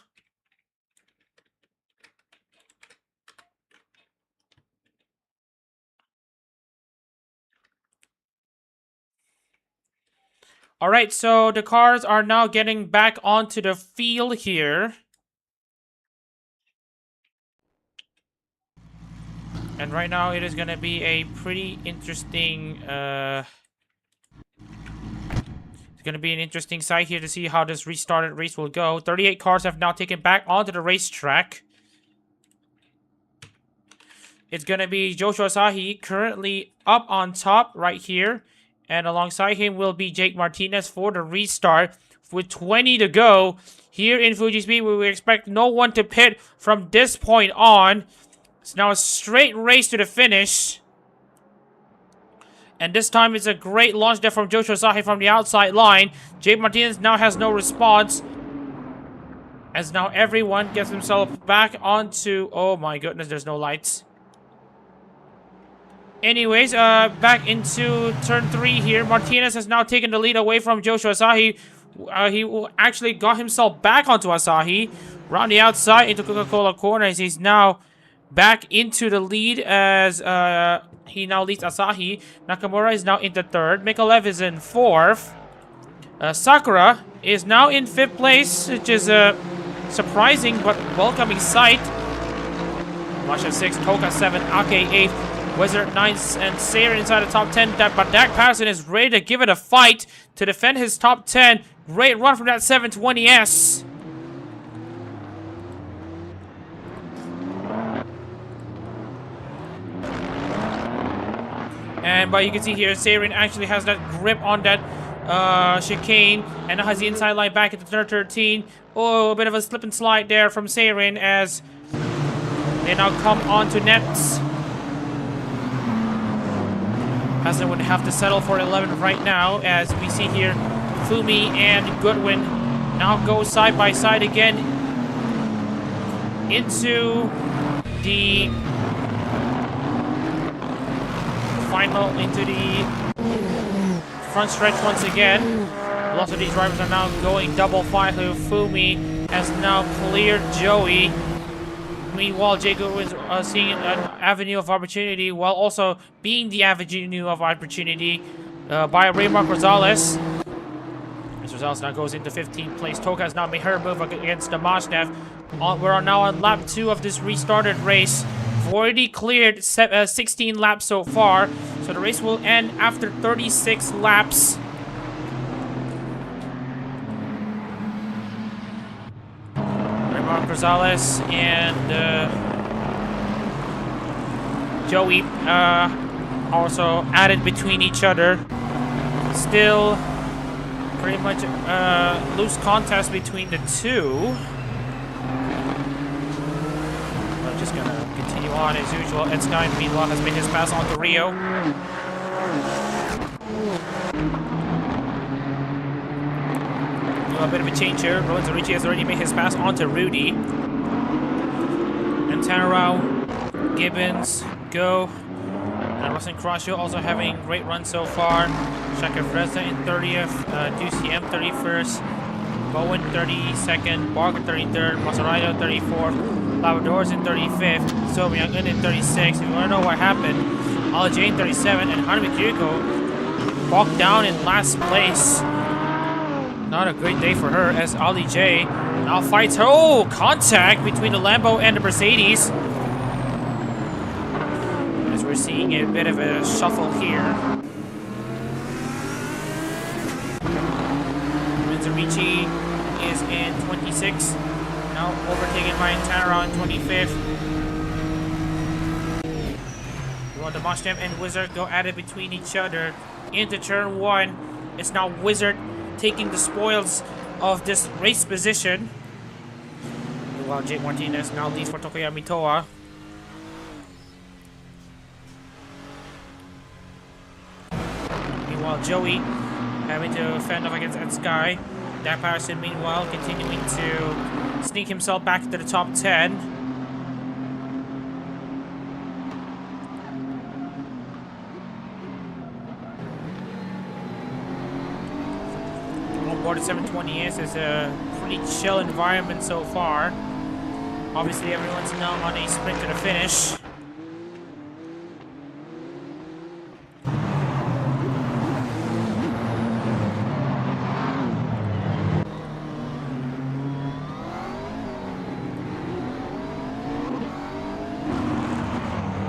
Alright, so the cars are now getting back onto the field here. And right now it is going to be a pretty interesting... it's going to be an interesting sight here to see how this restarted race will go. 38 cars have now taken back onto the racetrack. It's going to be Joshua Asahi currently up on top right here. And alongside him will be Jake Martinez for the restart. With 20 to go, here in Fuji Speed, we will expect no one to pit from this point on. It's now a straight race to the finish. And this time it's a great launch there from Joshua Asahi from the outside line. Jake Martinez now has no response. As now everyone gets himself back onto... Oh my goodness, there's no lights. Anyways, back into turn 3 here. Martinez has now taken the lead away from Joshua Asahi. He actually got himself back onto Asahi. Around the outside into Coca-Cola corners. He's now back into the lead as he now leads Asahi. Nakamura is now into 3rd. Mikolev is in 4th. Sakura is now in 5th place, which is a surprising but welcoming sight. Masha 6, Toka 7, Ake 8th. Wizard 9 and Sayer inside the top 10, but Dak Patterson is ready to give it a fight to defend his top 10. Great run from that 720S. But you can see here, Sarin actually has that grip on that chicane, and now has the inside line back into turn 13. Oh, a bit of a slip and slide there from Sarin as they now come onto nets. Hassan would have to settle for 11 right now, as we see here Fumi and Goodwin now go side by side again into the final, into the front stretch once again. Lots of these drivers are now going double file. Fumi has now cleared Joey. Meanwhile, Jacob is seeing an avenue of opportunity while also being the avenue of opportunity by Raymark Rosales. As Rosales now goes into 15th place. Toka has now made her move against Damashnev. We're now on lap 2 of this restarted race. We've already cleared 16 laps so far, so the race will end after 36 laps. Rosales and Joey also added between each other. Still pretty much loose contest between the two. We're just gonna continue on as usual. Ed Sky, meanwhile, has made his pass on to Rio. A bit of a change here. Lorenzo Ricci has already made his pass onto Rudy. And Tanarao, Gibbons, Go. And Rustin Croshaw also having a great run so far. Shaka Freza in 30th. DCM 31st. Bowen 32nd. Barker 33rd. Maserado 34th. Labradors in 35th. Sobyang in 36th. If you want to know what happened, Ala Jane 37 and Hanami Kiriko walked down in last place. Not a great day for her as Ali J now fights her. Oh, contact between the Lambo and the Mercedes. As we're seeing a bit of a shuffle here. Ricci is in 26th. Now overtaken by Tara in 25th. Well, the Mustang and Wizard go at it between each other into turn 1. It's now Wizard taking the spoils of this race position. While Jake Martinez now leads for Takuya Mitoa. Meanwhile, Joey having to fend off against Ed Sky. Dak Patterson, meanwhile, continuing to sneak himself back to the top 10. On board the 720S is a pretty chill environment so far. Obviously, everyone's now on a sprint to the finish.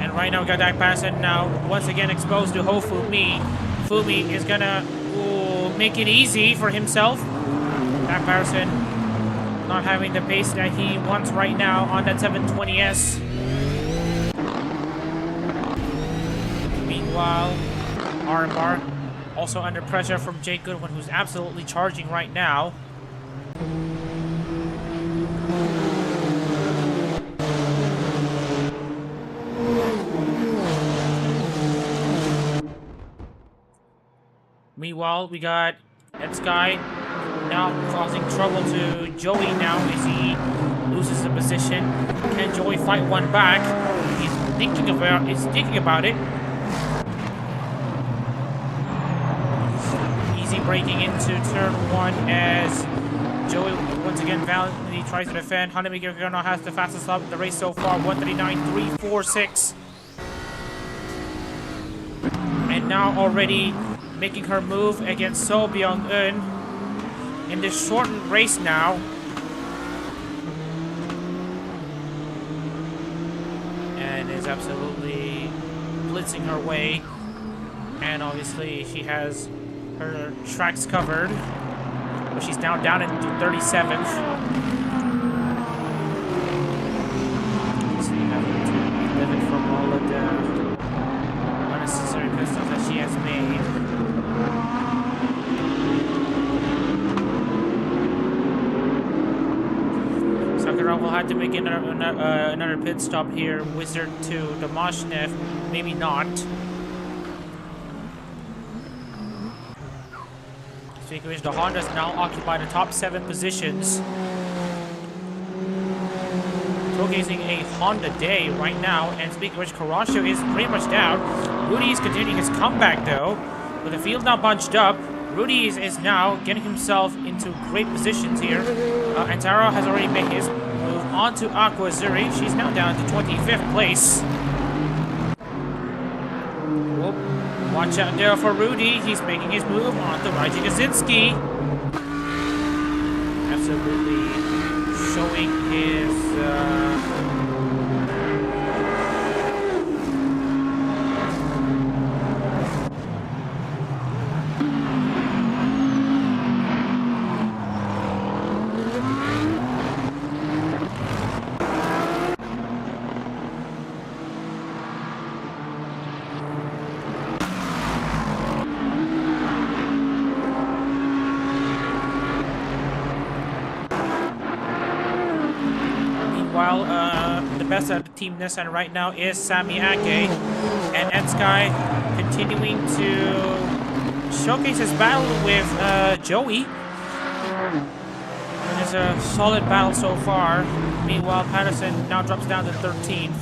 And right now, we got Dak Patterson now once again exposed to Hofumi. Fumi is gonna make it easy for himself. Dak Patterson not having the pace that he wants right now on that 720S. Meanwhile, R&R also under pressure from Jake Goodwin, who's absolutely charging right now. Meanwhile, we got Ed Sky now causing trouble to Joey now as he loses the position. Can Joey fight one back? He's thinking about it. Easy breaking into turn 1 as Joey once again valiantly tries to defend. Hanami Gagano has the fastest lap of the race so far, 139.346. And now already making her move against So Byung-eun in this shortened race now. And is absolutely blitzing her way. And obviously she has her tracks covered. But she's now down into 37th. So you have to live it from all of the unnecessary pit stops that she has made. Sakura will have to make another pit stop here. Wizard to Domashnev, maybe not. Speaking of which, the Hondas now occupy the top 7 positions. Showcasing a Honda day right now. And speaking of which, Karasho is pretty much down. Rudy is continuing his comeback though. With the field now bunched up, Rudy is now getting himself into great positions here. Antaro has already made his move onto Aqua Zuri. She's now down to 25th place. Whoop. Watch out there for Rudy. He's making his move onto Raji Kaczynski. Absolutely showing his the best at Team Nissan right now is Sami Ake, and Ed Sky continuing to showcase his battle with Joey. And it's a solid battle so far. Meanwhile, Patterson now drops down to 13th.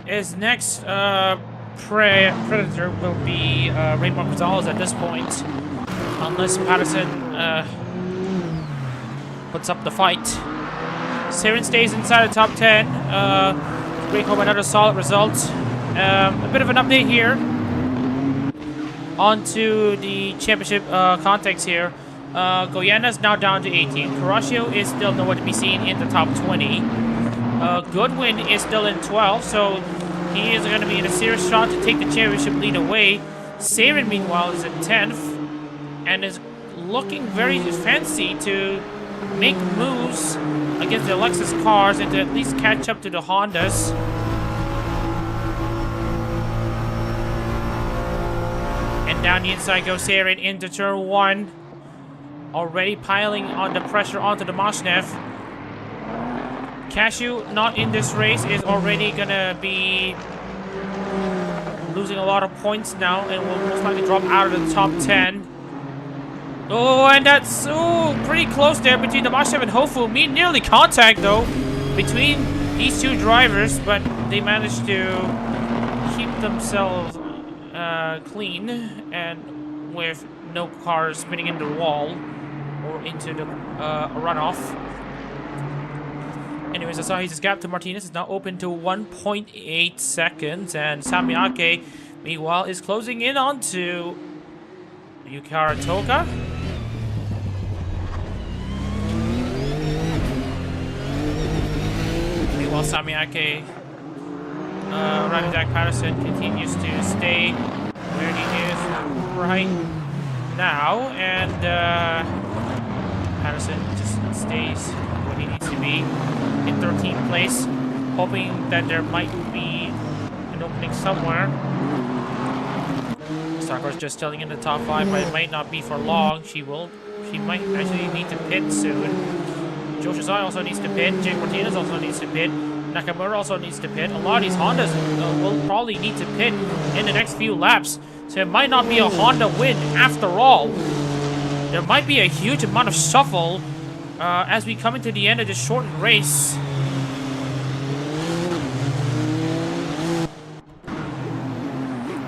His next predator will be Raymond Gonzalez at this point, unless Patterson puts up the fight. Siren stays inside the top 10. Bring home another solid result. A bit of an update here. On the championship context here. Goyana's now down to 18. Karashio is still nowhere to be seen in the top 20. Goodwin is still in 12, so he is going to be in a serious shot to take the championship lead away. Siren, meanwhile, is in 10th and is looking very fancy to make moves against the Lexus cars and to at least catch up to the Hondas. And down the inside goes Sarin into turn 1. Already piling on the pressure onto the Mashnev. Cashew, not in this race, is already gonna be losing a lot of points now and will most likely drop out of the top 10. Oh, and that's pretty close there between the Mashnev and Hofumi. Nearly contact though between these two drivers, but they managed to keep themselves clean and with no cars spinning into the wall or into the runoff. Anyways, Asahi's gap to Martinez is now open to 1.8 seconds, and Samiake, meanwhile, is closing in onto Yukara Toka. Meanwhile, Samiake, Jack Patterson continues to stay where he is right now, and Patterson just stays where he needs to be in 13th place, hoping that there might be an opening somewhere. Sakura's just still in the top 5, but it might not be for long. She might actually need to pit soon. Joe Shizai also needs to pit. Jake Martinez also needs to pit. Nakamura also needs to pit. A lot of these Hondas will probably need to pit in the next few laps. So it might not be a Honda win after all. There might be a huge amount of shuffle as we come into the end of this shortened race.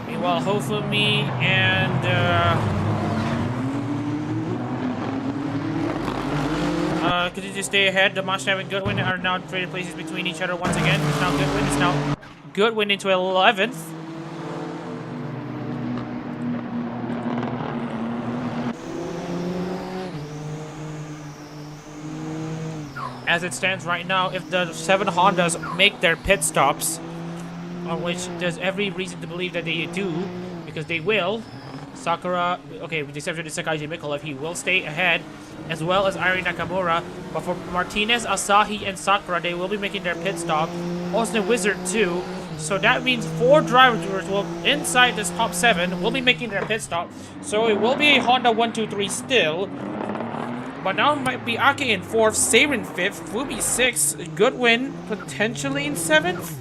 Meanwhile, Hofumi and continue to stay ahead. The Mashnev and Goodwin are now traded places between each other once again. It's now Goodwin into 11th. As it stands right now, if the 7 Hondas make their pit stops, on which there's every reason to believe that they do, because they will, Sakura, okay, with the exception of Sakaiji Mikolev, he will stay ahead, as well as Ari Nakamura. But for Martinez, Asahi, and Sakura, they will be making their pit stop. Austin Wizard too. So that means 4 drivers will, inside this top 7, will be making their pit stop. So it will be a Honda 1, 2, 3 still. But now it might be Ake in 4th, Sarin 5th, Fumi 6th, Goodwin potentially in 7th?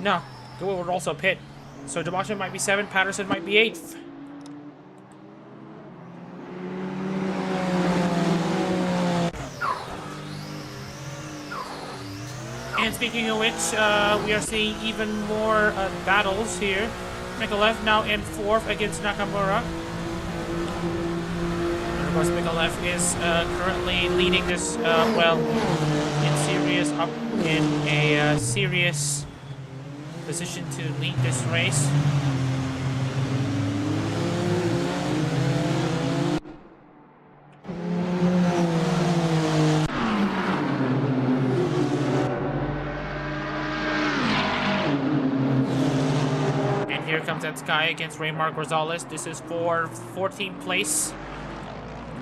No, Goodwin would also pit. So Damasha might be 7th, Patterson might be 8th. And speaking of which, we are seeing even more battles here. Mikolev now in 4th against Nakamura. Of course, Mikolev is currently leading this, in a serious position to lead this race. And here comes that Sky against Raymar Gonzalez. This is for 14th place.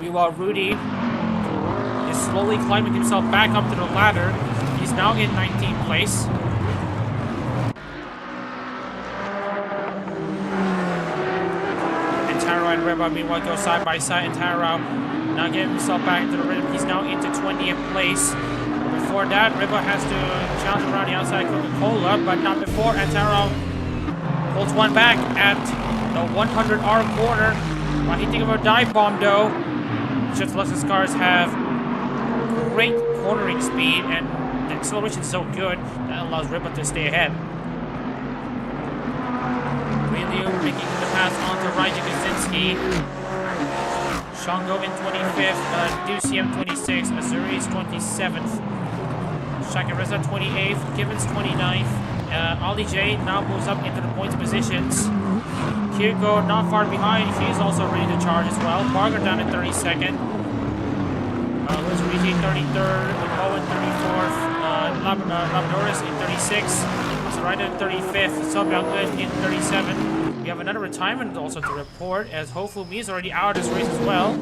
Meanwhile, Rudy is slowly climbing himself back up to the ladder. He's now in 19th place. And Taro and Reba, meanwhile, go side by side. And Taro now getting himself back into the rhythm. He's now into 20th place. Before that, Reba has to challenge around the outside Coca-Cola, but not before. And Taro holds one back at the 100R corner. While he thinks of a dive bomb, though. Just Lexus cars have great cornering speed and the acceleration is so good that allows Rippa to stay ahead. Liu making the pass on to Raija Kaczynski. Shango in 25th, Duciem 26th, Azuri is 27th, Shakireza 28th, Gibbons 29th, Ali J now moves up into the points positions. Kiriko not far behind, she's also ready to charge as well. Barger down in 32nd. Liz Rigi 33rd, Bowen 34th, Labradoris in 36th, Sarita in 35th, Sobyang in 37th. We have another retirement also to report, as Hofumi is already out of this race as well.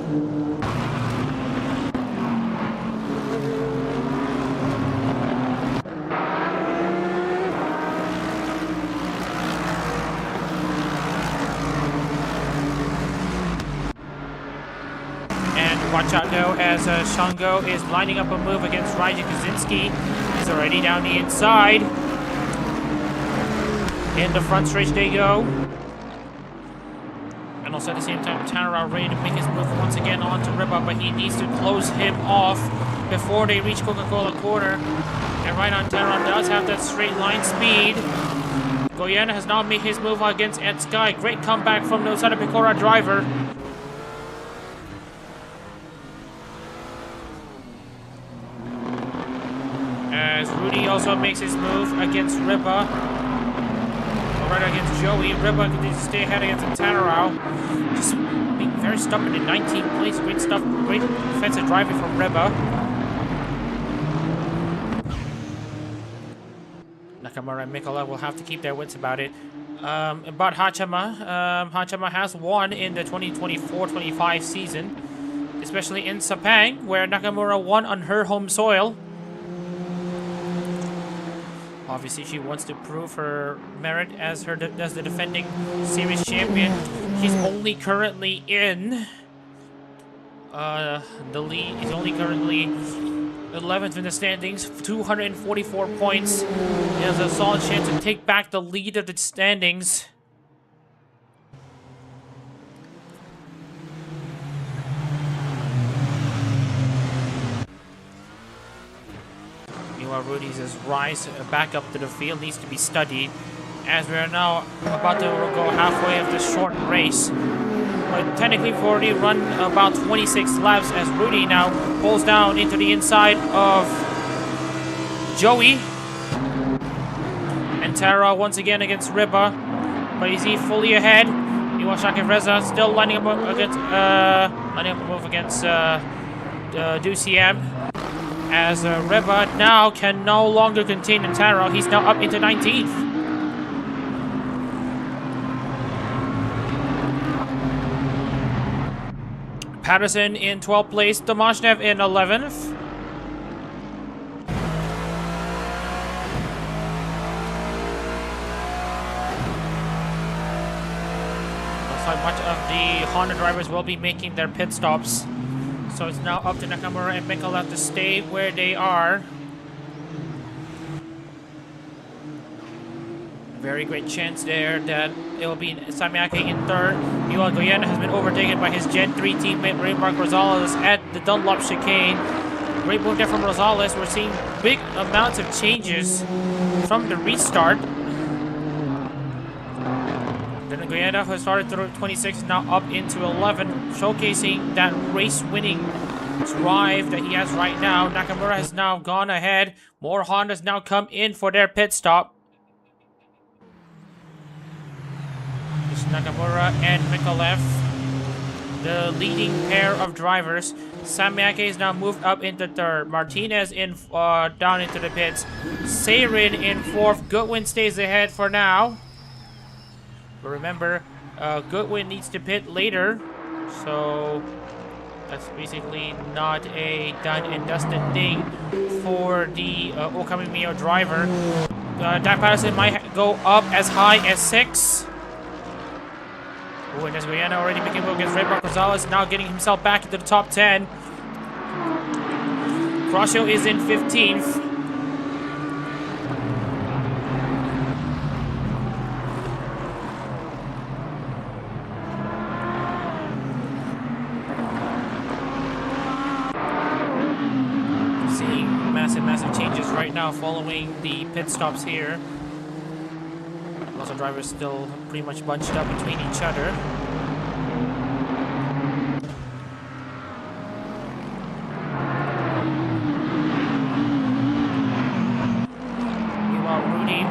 Watch out though, as Shango is lining up a move against Raja Kaczynski. He's already down the inside. In the front stretch they go. And also at the same time, Tannerow ready to make his move once again onto Riba, but he needs to close him off before they reach Coca-Cola corner. And right on, Tannerow does have that straight line speed. Goyena has now made his move against Ed Sky. Great comeback from the Osada Picora driver. As Rudy also makes his move against Riba. Right against Joey. Riba continues to stay ahead against Tannerow. Just being very stubborn in 19th place. Great stuff. Great defensive driving from Riba. Nakamura and Mikola will have to keep their wits about it. About Hachama. Hachama has won in the 2024-25 season. Especially in Sepang, where Nakamura won on her home soil. Obviously, she wants to prove her merit as the defending series champion. She's only currently in the lead. He's only currently 11th in the standings, 244 points. He has a solid chance to take back the lead of the standings. Rudy's rise back up to the field needs to be studied, as we are now about to go halfway of this short race. But technically we've already run about 26 laps, as Rudy now pulls down into the inside of Joey. And Tara once again against Riba, but is he fully ahead? Iwasaki Reza still lining up against a move against DuCM. As Riba now can no longer contain Taro. He's now up into 19th. Patterson in 12th place. Domashnev in 11th. Looks like much of the Honda drivers will be making their pit stops. So it's now up to Nakamura and Mikola to stay where they are. Very great chance there that it will be Samiake in third. Meanwhile, Goyena has been overtaken by his Gen 3 teammate Ray-Mark Rosales at the Dunlop chicane. Great move there from Rosales. We're seeing big amounts of changes from the restart. Then Goyena, who started through 26, now up into 11, showcasing that race-winning drive that he has right now. Nakamura has now gone ahead. More Hondas now come in for their pit stop. It's Nakamura and Mikolev, the leading pair of drivers. Samiake is now moved up into third. Martinez in down into the pits. Seirin in fourth. Goodwin stays ahead for now. But remember, Goodwin needs to pit later, so that's basically not a done and dusted thing for the Okami Mio driver. Dan Patterson might go up as high as 6. And Goyena already making a move against Ray-Mark Rosales, now getting himself back into the top 10. Crosho is in 15th. Massive changes right now following the pit stops here. Lots of drivers still pretty much bunched up between each other. Meanwhile, Rudy,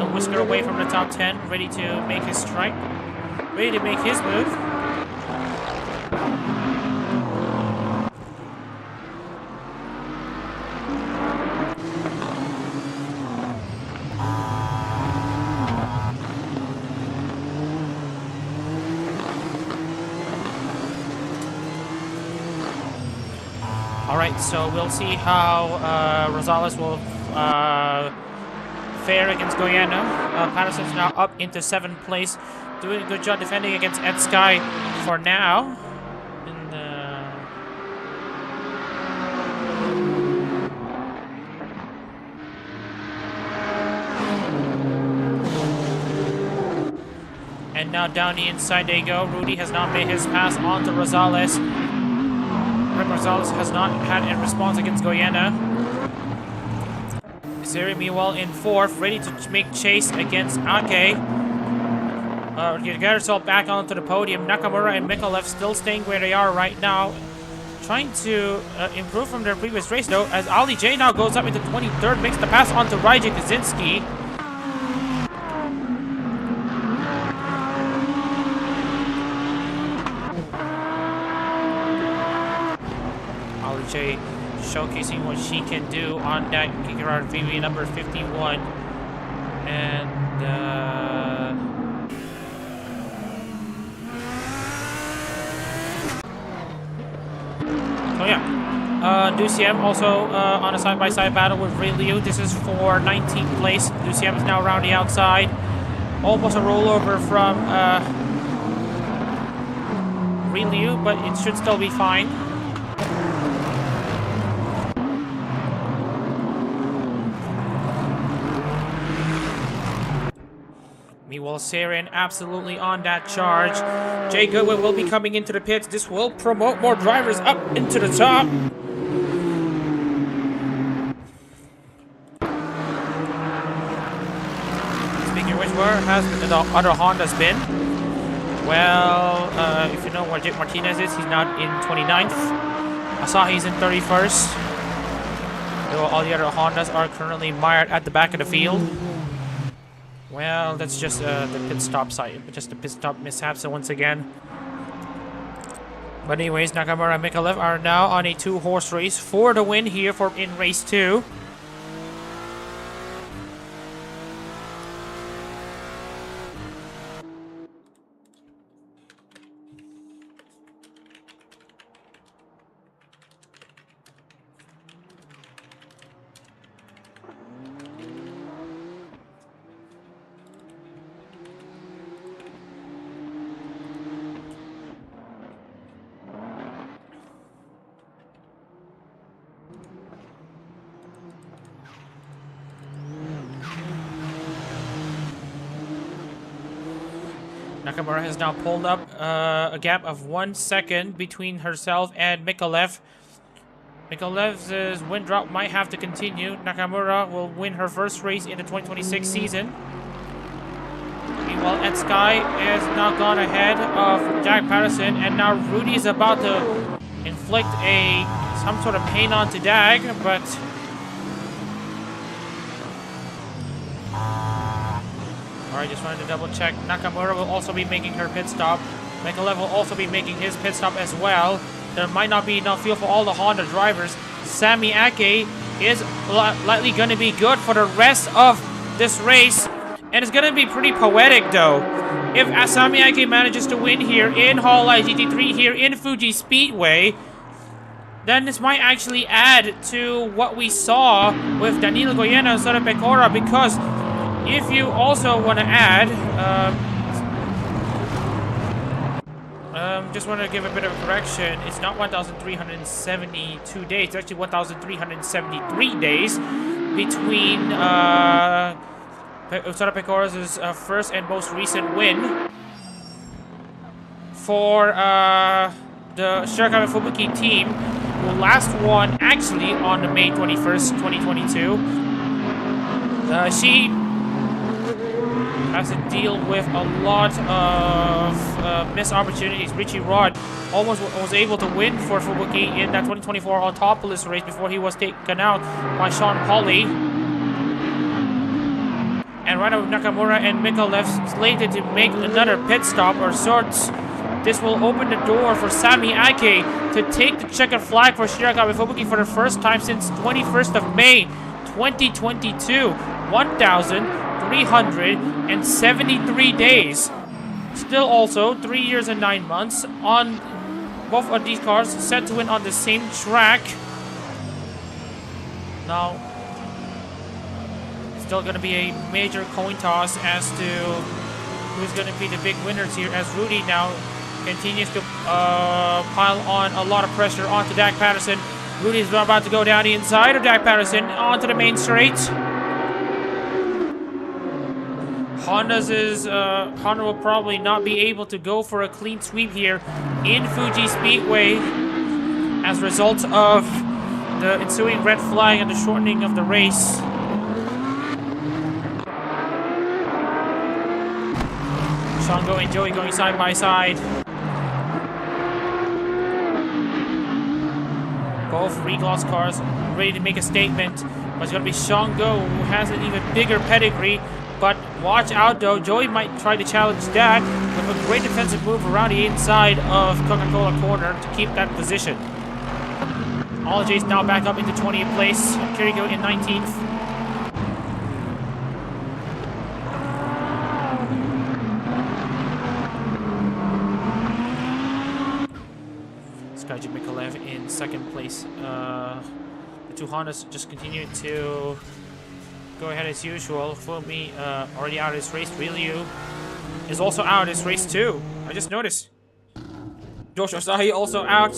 a whisker away from the top 10, ready to make his strike, ready to make his move. Alright, so we'll see how Rosales will fare against Goiano. Patterson's now up into 7th place. Doing a good job defending against Ed Sky for now. And now down the inside they go. Rudy has not made his pass on to Rosales. Rosales has not had a response against Goiana. Siri meanwhile in 4th, ready to make chase against Ake. Get herself back onto the podium. Nakamura and Mikolev still staying where they are right now. Trying to improve from their previous race though, as Ali J now goes up into 23rd, makes the pass onto Raja Kaczynski. Showcasing what she can do on that Gerard VV number 51. And oh yeah, Duciem also on a side-by-side battle with Ray Liu. This is for 19th place. Duciem is now around the outside. Almost a rollover from Ray Liu, but it should still be fine. Meanwhile, Sarian absolutely on that charge. Jay Goodwin will be coming into the pits. This will promote more drivers up into the top. Speaking of which, where has the other Hondas been? Well, if you know where Jake Martinez is, he's not in 29th. Asahi's in 31st. Though all the other Hondas are currently mired at the back of the field. Well, that's just the pit stop site, just the pit stop mishaps once again. But anyways, Nakamura and Mikolev are now on a 2-horse race for the win here in race 2. Nakamura has now pulled up a gap of 1 second between herself and Mikolev. Mikolev's win drop might have to continue. Nakamura will win her first race in the 2026 season. Meanwhile, Ed Sky has now gone ahead of Jack Patterson, and now Rudy is about to inflict some sort of pain onto Dag, but alright, just wanted to double check. Nakamura will also be making her pit stop. Mikolev will also be making his pit stop as well. There might not be enough fuel for all the Honda drivers. Sami Ake is likely going to be good for the rest of this race. And it's going to be pretty poetic though. If Sami Ake manages to win here in Hololive GT3, here in Fuji Speedway, then this might actually add to what we saw with Danilo Goiano and Sara Pecora, because if you also want to add, just want to give a bit of a correction. It's not 1,372 days. It's actually 1,373 days between Sara Pecora's first and most recent win for the Shirakawa Fubuki team, who last won actually on May 21st, 2022. She has to deal with a lot of missed opportunities. Richie Rod almost was able to win for Fubuki in that 2024 Autopolis race before he was taken out by Sean Pauly. And right now Nakamura and Mikolev slated to make another pit stop or sorts. This will open the door for Sami Ake to take the checkered flag for Shirakawa Fubuki for the first time since 21st of May 2022. 1,373 days. Still also 3 years and 9 months on both of these cars set to win on the same track. Now, still going to be a major coin toss as to who's going to be the big winners here, as Rudy now continues to pile on a lot of pressure onto Dak Patterson. Rudy's about to go down the inside of Dak Patterson onto the main straight. Honda will probably not be able to go for a clean sweep here in Fuji Speedway as a result of the ensuing red flag and the shortening of the race. Shango and Joey going side by side. Both regloss cars ready to make a statement. But it's going to be Shango, who has an even bigger pedigree. But watch out though, Joey might try to challenge that with a great defensive move around the inside of Coca-Cola corner to keep that position. All J's now back up into 20th place. Kiriko in 19th. Skyji Mikalev in second place. The two Hondas just continue to go ahead as usual. Fumi already out of this race. Ryu is also out of this race too. I just noticed. Josh Osahi also out.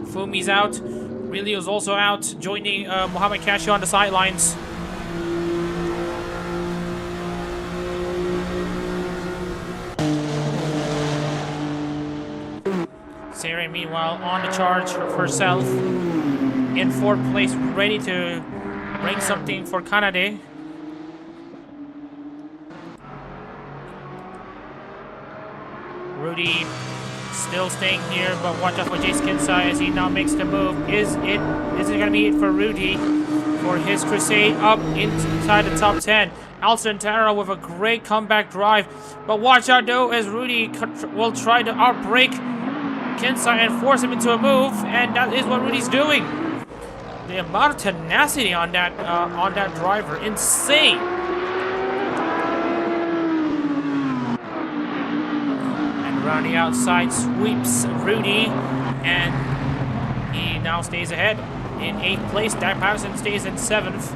Fumi's out. Ryu is also out, joining Mohamed Cashew on the sidelines. Sarah, meanwhile, on the charge herself. In fourth place, ready to bring something for Kanade. Rudy still staying here, but watch out for Jace Kinsai as he now makes the move. Is it gonna be it for Rudy for his crusade up inside the top 10? Alcantara with a great comeback drive, but watch out though as Rudy will try to outbrake Kinsai and force him into a move, and that is what Rudy's doing. The amount of tenacity on that driver, insane. And around the outside sweeps Rudy, and he now stays ahead in 8th place. Dak Patterson stays in 7th.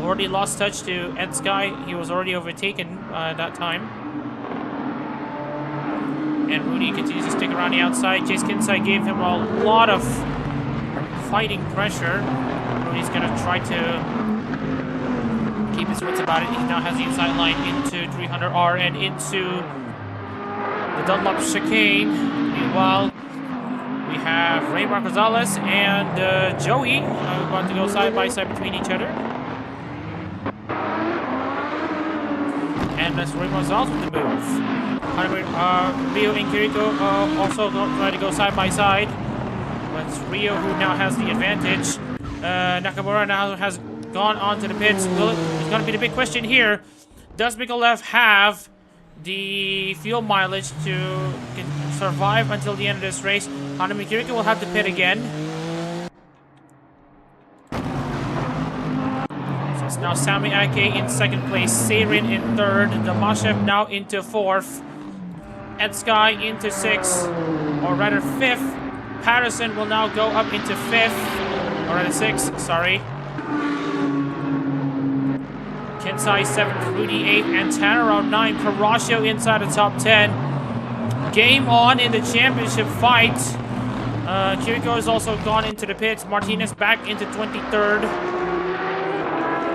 Already lost touch to Ed Sky. He was already overtaken at that time. And Rudy continues to stick around the outside. Chase Kinsai gave him a lot of fighting pressure. Rudy's gonna try to keep his wits about it. He now has the inside line into 300R and into the Dunlop chicane. Meanwhile, we have Raymar Gonzalez and Joey about to go side by side between each other. And that's Raymar Gonzalez with the move. Rio and Kiriko also try to go side by side. But it's Rio who now has the advantage. Nakamura now has gone on to the pits. It's going to be the big question here. Does Mikolev have the fuel mileage to survive until the end of this race? Hanami Kiriko will have to pit again. So it's now Sami Ake in second place. Seirin in third. Damashev now into fourth. Ed Sky into 6th, or rather 5th. Patterson will now go up into 5th, or rather 6th, sorry. Kinsai 7th, Rudy 8th, and Tanner 9. Carrasco inside the top 10. Game on in the championship fight. Kiriko has also gone into the pits. Martinez back into 23rd.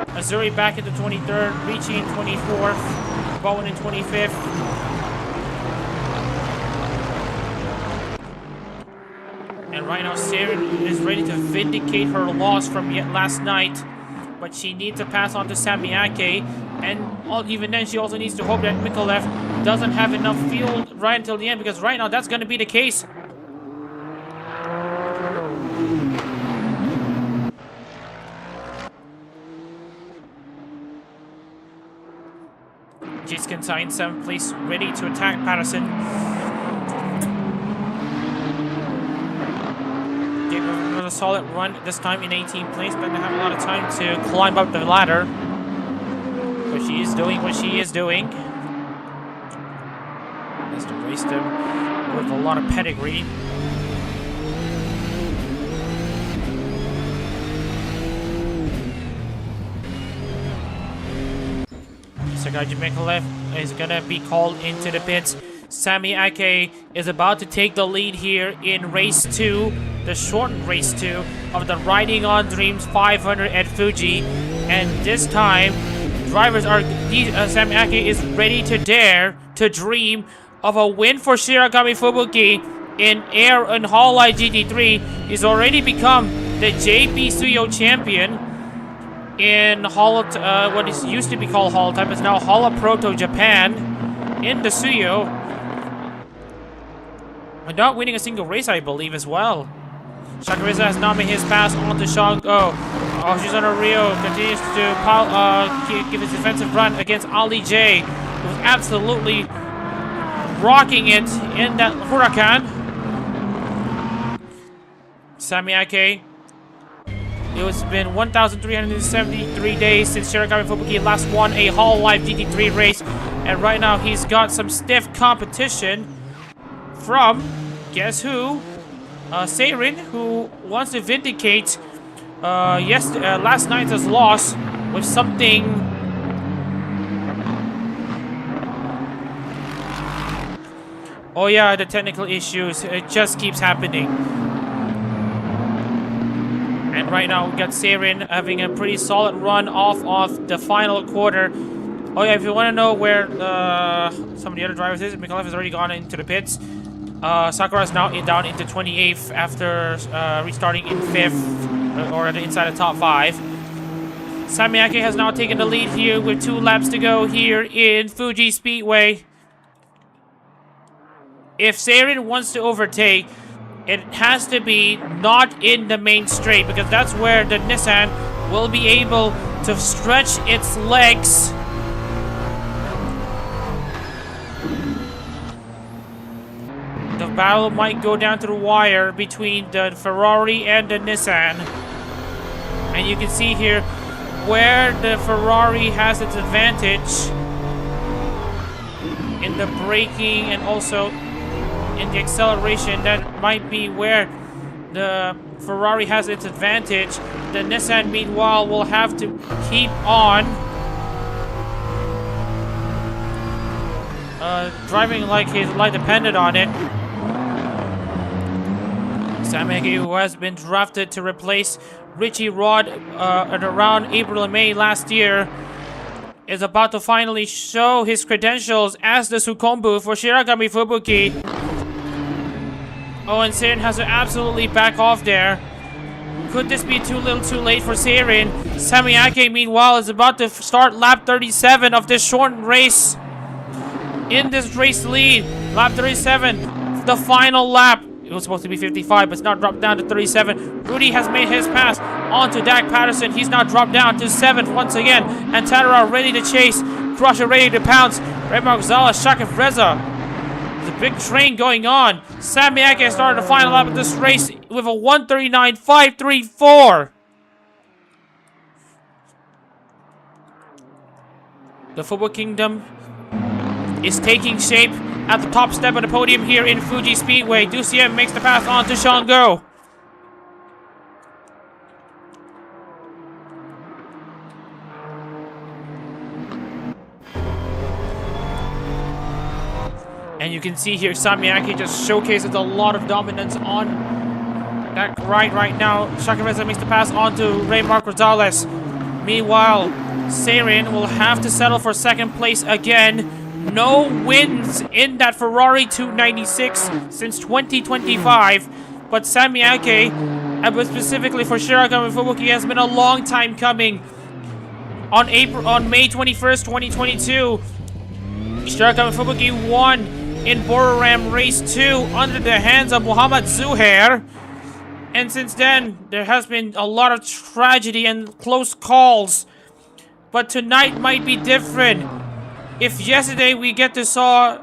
Azuri back into 23rd. Ricci in 24th. Bowen in 25th. And right now, Sarah is ready to vindicate her loss from last night. But she needs to pass on to Samiake. And even then, she also needs to hope that Mikolev doesn't have enough fuel right until the end. Because right now, that's going to be the case. Jace Kinsai in 7th place, ready to attack Patterson. A solid run this time in 18th place, but they have a lot of time to climb up the ladder. But she is doing what she is doing. Has to race them with a lot of pedigree. Hideki Michalef is gonna be called into the pits. Sami Ake is about to take the lead here in race 2, the shortened race 2 of the Riding on Dreams 500 at Fuji. And this time, drivers are Sami Ake is ready to dare to dream of a win for Shirakami Fubuki in Air and Hololive GT3. He's already become the JP Suyo champion in what is used to be called Holotype. It's now Holo Proto Japan in the Suyo. And not winning a single race, I believe, as well. Shakariza has now made his pass on to Shango. Shizano Rio continues to give his defensive run against Ali J, who was absolutely rocking it in that Huracan. Sami Ake. It's been 1,373 days since Shirakami Fubuki last won a Hololive GT3 race. And right now he's got some stiff competition from, guess who? Seirin, who wants to vindicate last night's loss with something. Oh yeah, the technical issues, it just keeps happening. And right now we got Seirin having a pretty solid run off of the final quarter. Oh yeah, if you want to know where some of the other drivers is, Michalef has already gone into the pits. Sakura is now down into 28th after restarting in 5th, or inside the top 5. Sami Ake has now taken the lead here with 2 laps to go here in Fuji Speedway. If Seirin wants to overtake, it has to be not in the main straight, because that's where the Nissan will be able to stretch its legs. The battle might go down to the wire between the Ferrari and the Nissan. And you can see here where the Ferrari has its advantage in the braking and also in the acceleration. That might be where the Ferrari has its advantage. The Nissan, meanwhile, will have to keep on driving like his life depended on it. Sami Ake, who has been drafted to replace Richie Rod at around April and May last year, is about to finally show his credentials as the Sukombu for Shirakami Fubuki. Oh, and Seirin has to absolutely back off there. Could this be too little too late for Seirin? Sami Ake, meanwhile, is about to start lap 37 of this shortened race. In this race lead, lap 37, the final lap. It was supposed to be 55, but it's now dropped down to 37. Rudy has made his pass onto Dak Patterson. He's now dropped down to 7th once again. And Tadara ready to chase. Crusher ready to pounce. Raymond Gonzalez, Shakif Reza. There's a big train going on. Sami Ake started the final lap of this race with a 1:39.534. The Football Kingdom is taking shape at the top step of the podium here in Fuji Speedway. Dusiem makes the pass on to Shango. And you can see here Sami Ake just showcases a lot of dominance on that right now. Shakareza makes the pass on to Raymar Rosales. Meanwhile, Seirin will have to settle for 2nd place again. No wins in that Ferrari 296 since 2025. But Sami Ake, specifically for Shirakami Fubuki, has been a long time coming. On May 21st, 2022, Shirakami Fubuki won in Bororam Race 2 under the hands of Muhammad Zuhair. And since then, there has been a lot of tragedy and close calls. But tonight might be different. If yesterday we get to saw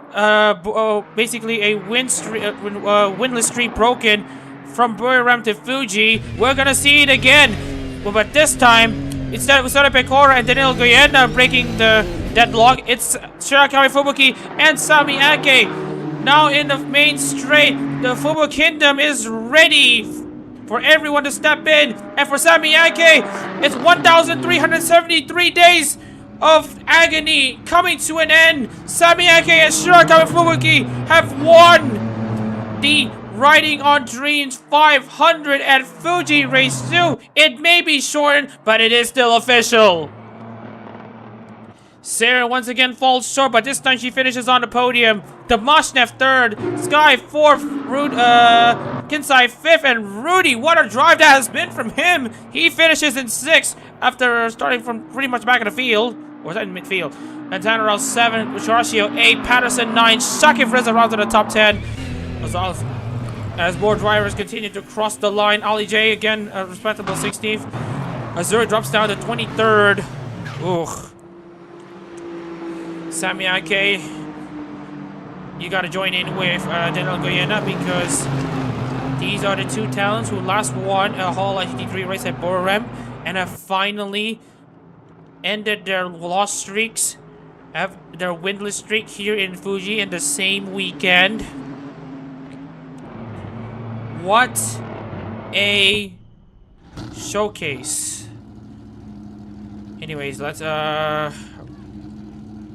basically a winless streak broken from Buriram to Fuji, we're gonna see it again. But this time, instead of Usada Pecora and Daniel Goyena breaking the deadlock, it's Shirakami Fubuki and Sami Ake. Now in the main straight, the Fubu Kingdom is ready for everyone to step in. And for Sami Ake, it's 1,373 days of agony coming to an end. Samyake and Shirakawa have won the Riding on Dreams 500 at Fuji Race 2. It may be shortened, but it is still official. Sarah once again falls short, but this time she finishes on the podium. Damashnev 3rd, Sky 4th, Kinsai 5th, and Rudy, what a drive that has been from him. He finishes in 6th after starting from pretty much back of the field. Or was that in midfield? And Tannerell 7th, Ucharcio 8th, Patterson 9th, Shakif Reza rounds to the top 10. As more drivers continue to cross the line, Ali J again a respectable 16th. Azuri drops down to 23rd. Ugh. Samyake, you gotta join in with Daniel Goyena because these are the two talents who last won a Hololive GT3 race at Bororem and have finally ended their loss streaks, their winless streak here in Fuji in the same weekend. What a showcase. Anyways, let's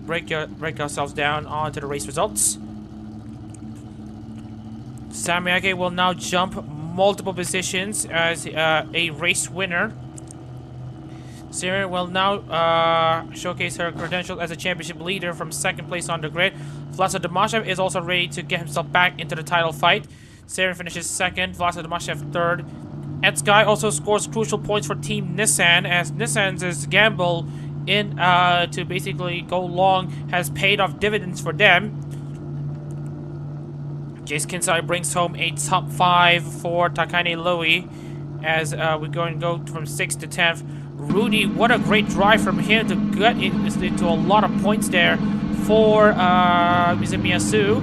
break ourselves down onto the race results. Samyake will now jump multiple positions as a race winner. Sarah will now showcase her credentials as a championship leader from 2nd place on the grid. Vlasa Damashev is also ready to get himself back into the title fight. Sarah finishes 2nd, Vlasa Damashev 3rd. Ed Sky also scores crucial points for Team Nissan as Nissan's gamble in to basically go long has paid off dividends for them. Jace Kinsai brings home a top 5 for Takane Lowy as we're going to go from 6th to 10th. Rudy, what a great drive from him to get into a lot of points there for Mizumiyasu.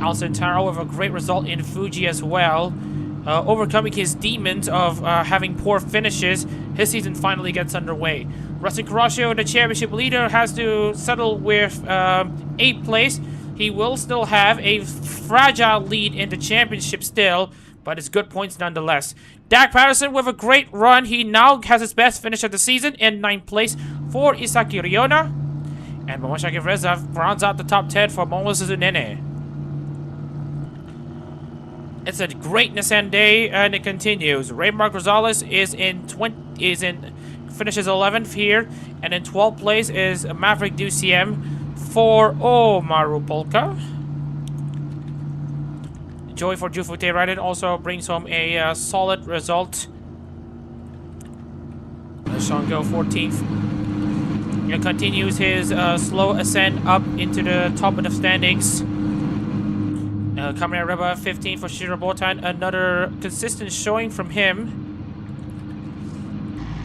Alson Taro with a great result in Fuji as well. Overcoming his demons of having poor finishes, his season finally gets underway. Rusty Caraccio, the championship leader, has to settle with 8th place. He will still have a fragile lead in the championship still, but it's good points nonetheless. Dak Patterson with a great run. He now has his best finish of the season in 9th place for Isaki Ryona. And Momoshaki Reza rounds out the top 10 for Momo Suzunene. It's a great Nissan day, and it continues. Ray Mark Rosales finishes 11th here, and in 12th place is Maverick Duciem for Maru Polka. Joy for Jufute Ridin also brings home a solid result. Shango 14th. He continues his slow ascent up into the top of the standings. Kamina Reba 15 for Shiro Botan, another consistent showing from him.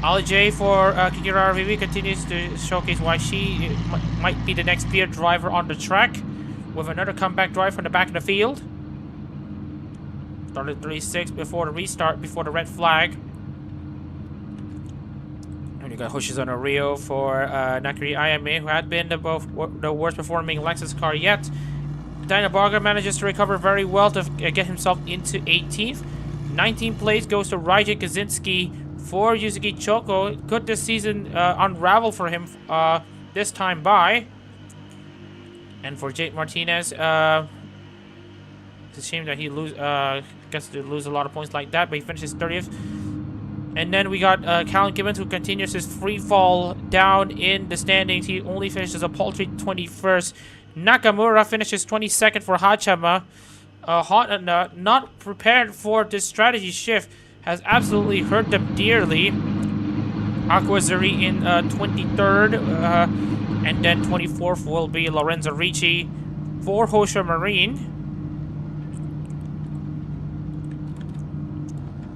Ali J for Kikira RVB continues to showcase why she might be the next peer driver on the track with another comeback drive from the back of the field. Started 3-6 before the restart, before the red flag. And you got Hoshizuna Rio for Nakiri Ayame, who had been the worst performing Lexus car yet. Daniel Barger manages to recover very well to get himself into 18th. 19th place goes to Raijin Kaczynski for Yuzuki Choko. Could this season unravel for him this time by? And for Jake Martinez, it's a shame that he gets to lose a lot of points like that, but he finishes 30th. And then we got Callum Gibbons, who continues his free fall down in the standings. He only finishes a paltry 21st. Nakamura finishes 22nd for Hachama. Honda, not prepared for this strategy shift, has absolutely hurt them dearly. Aquazuri in 23rd, and then 24th will be Lorenzo Ricci for Hosha Marine.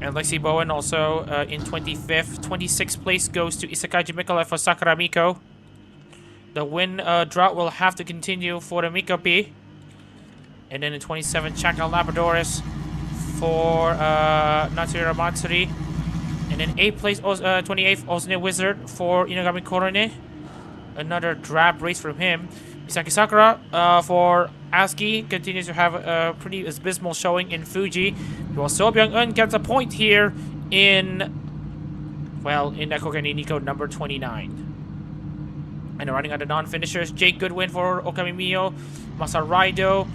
And Lexi Bowen also in 25th. 26th place goes to Isakaji Mikala for Sakura Miko. The win drought will have to continue for the Mikopi. And then in 27th, Chaka Labradores for Natsura Matsuri. And then 8th place, 28th, Osne Wizard for Inagami Korone. Another drab race from him. Misaki Sakura for ASCII continues to have a pretty abysmal showing in Fuji. While So Byung-eun gets a point here in Nekogani Nico number 29. And running out the non-finishers, Jake Goodwin for Okamimiyo, Masaraido,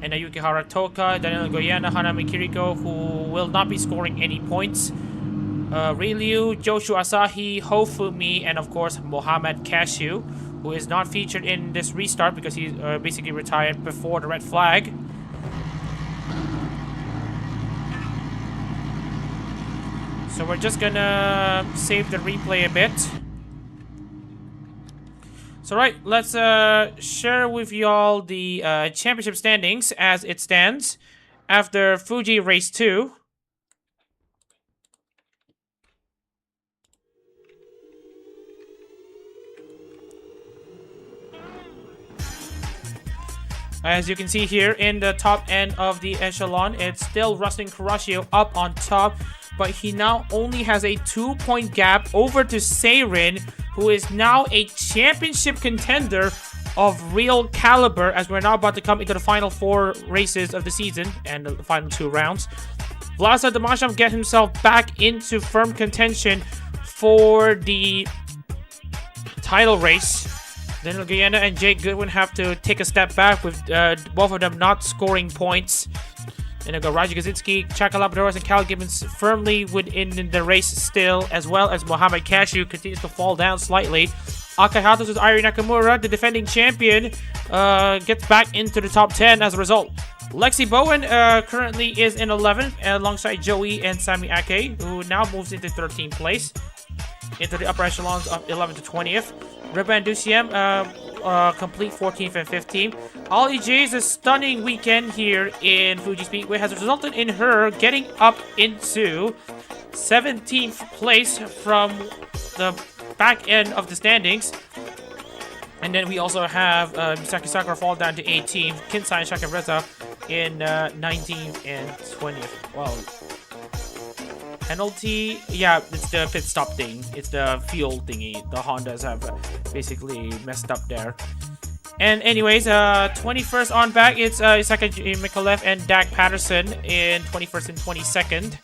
and Yukihara Toka, Daniel Goyana, Hanami Kiriko, who will not be scoring any points. Ryu, Joshua Asahi, Hofumi, and of course Mohamed Cashew, who is not featured in this restart because he basically retired before the red flag. So we're just gonna save the replay a bit. So right, let's share with y'all the championship standings as it stands after Fuji Race 2. As you can see here in the top end of the echelon, it's still Rustin Caraccio up on top, but he now only has a 2-point gap over to Seirin, who is now a championship contender of real caliber, as we're now about to come into the final 4 races of the season and the final 2 rounds. Vlasa Damasham gets himself back into firm contention for the title race. Daniel Guyana and Jake Goodwin have to take a step back with both of them not scoring points. And then go Raji Kaczynski, Chaka Labradoris, and Cal Gibbons firmly within the race still, as well as Mohamed Cashew continues to fall down slightly. Akai Hatos' Irie Nakamura, the defending champion, gets back into the top 10 as a result. Lexi Bowen currently is in 11th alongside Joey and Sami Ake, who now moves into 13th place into the upper echelons of 11th to 20th. Riban Dusiem complete 14th and 15th. Ollie J's a stunning weekend here in Fuji Speedway has resulted in her getting up into 17th place from the back end of the standings. And then we also have Misaki Sakura fall down to 18th, Kinsai and Shaka Reza in 19th and 20th. Well, penalty, yeah, it's the pit stop thing. It's the fuel thingy. The Hondas have basically messed up there. And anyways, 21st on back, it's Isaka Mikolev and Dak Patterson in 21st and 22nd.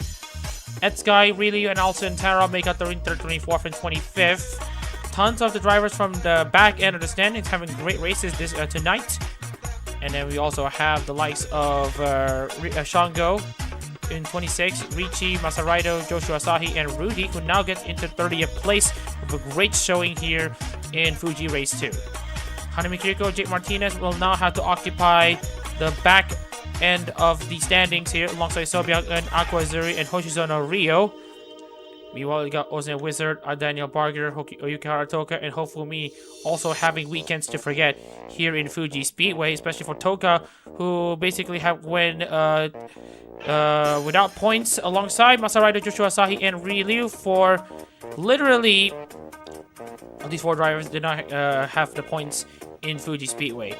Etsky, Riley, and Alson Tara make out the 3rd, 24th, and 25th. Tons of the drivers from the back end of the standings having great races this tonight. And then we also have the likes of Shango in 26, Richie, Masaraido, Joshua Asahi, and Rudy, who now gets into 30th place with a great showing here in Fuji Race 2. Hanami Kiriko, Jake Martinez will now have to occupy the back end of the standings here alongside Sobiak and Aqua Azuri and Hoshizono Rio. Meanwhile, we got Ozan Wizard, Daniel Barger, Yukihara Toka, and Hofumi also having weekends to forget here in Fuji Speedway, especially for Toka, who basically have went without points alongside Masaraido, Joshua Asahi, and Ryu for literally these 4 drivers did not have the points in Fuji Speedway.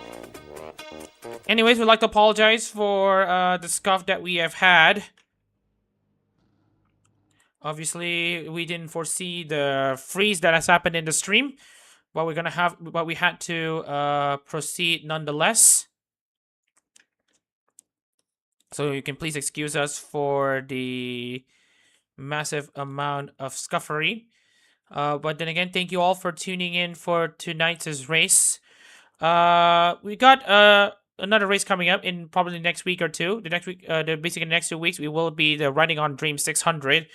Anyways, we'd like to apologize for the scuff that we have had. Obviously, we didn't foresee the freeze that has happened in the stream, but we had to proceed nonetheless. So you can please excuse us for the massive amount of scuffery. But then again, thank you all for tuning in for tonight's race. We got another race coming up in probably next week or two. Basically the next 2 weeks, we will be the Riding on Dream 600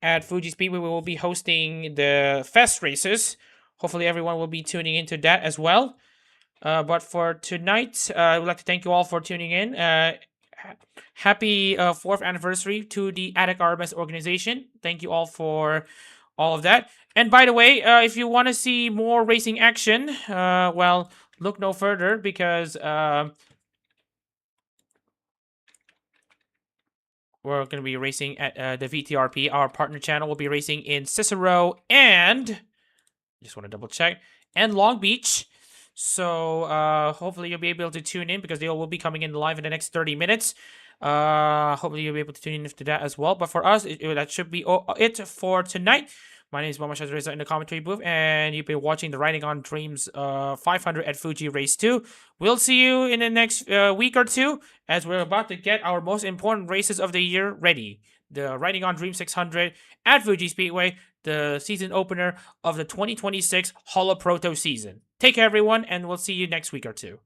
at Fuji Speedway. We will be hosting the Fest races. Hopefully everyone will be tuning into that as well. But for tonight, I would like to thank you all for tuning in. Happy 4th anniversary to the Attic RMS organization. Thank you all for all of that. And by the way, if you want to see more racing action, well, look no further because we're going to be racing at the VTRP. Our partner channel will be racing in Cicero and, just want to double check, and Long Beach. So hopefully you'll be able to tune in because they will be coming in live in the next 30 minutes. Hopefully you'll be able to tune in to that as well. But for us, that should be it for tonight. My name is Mama Shazreza in the commentary booth, and you've been watching the Riding on Dreams 500 at Fuji Race 2. We'll see you in the next week or two as we're about to get our most important races of the year ready. The Riding on Dream 600 at Fuji Speedway, the season opener of the 2026 Holo Proto season. Take care, everyone, and we'll see you next week or two.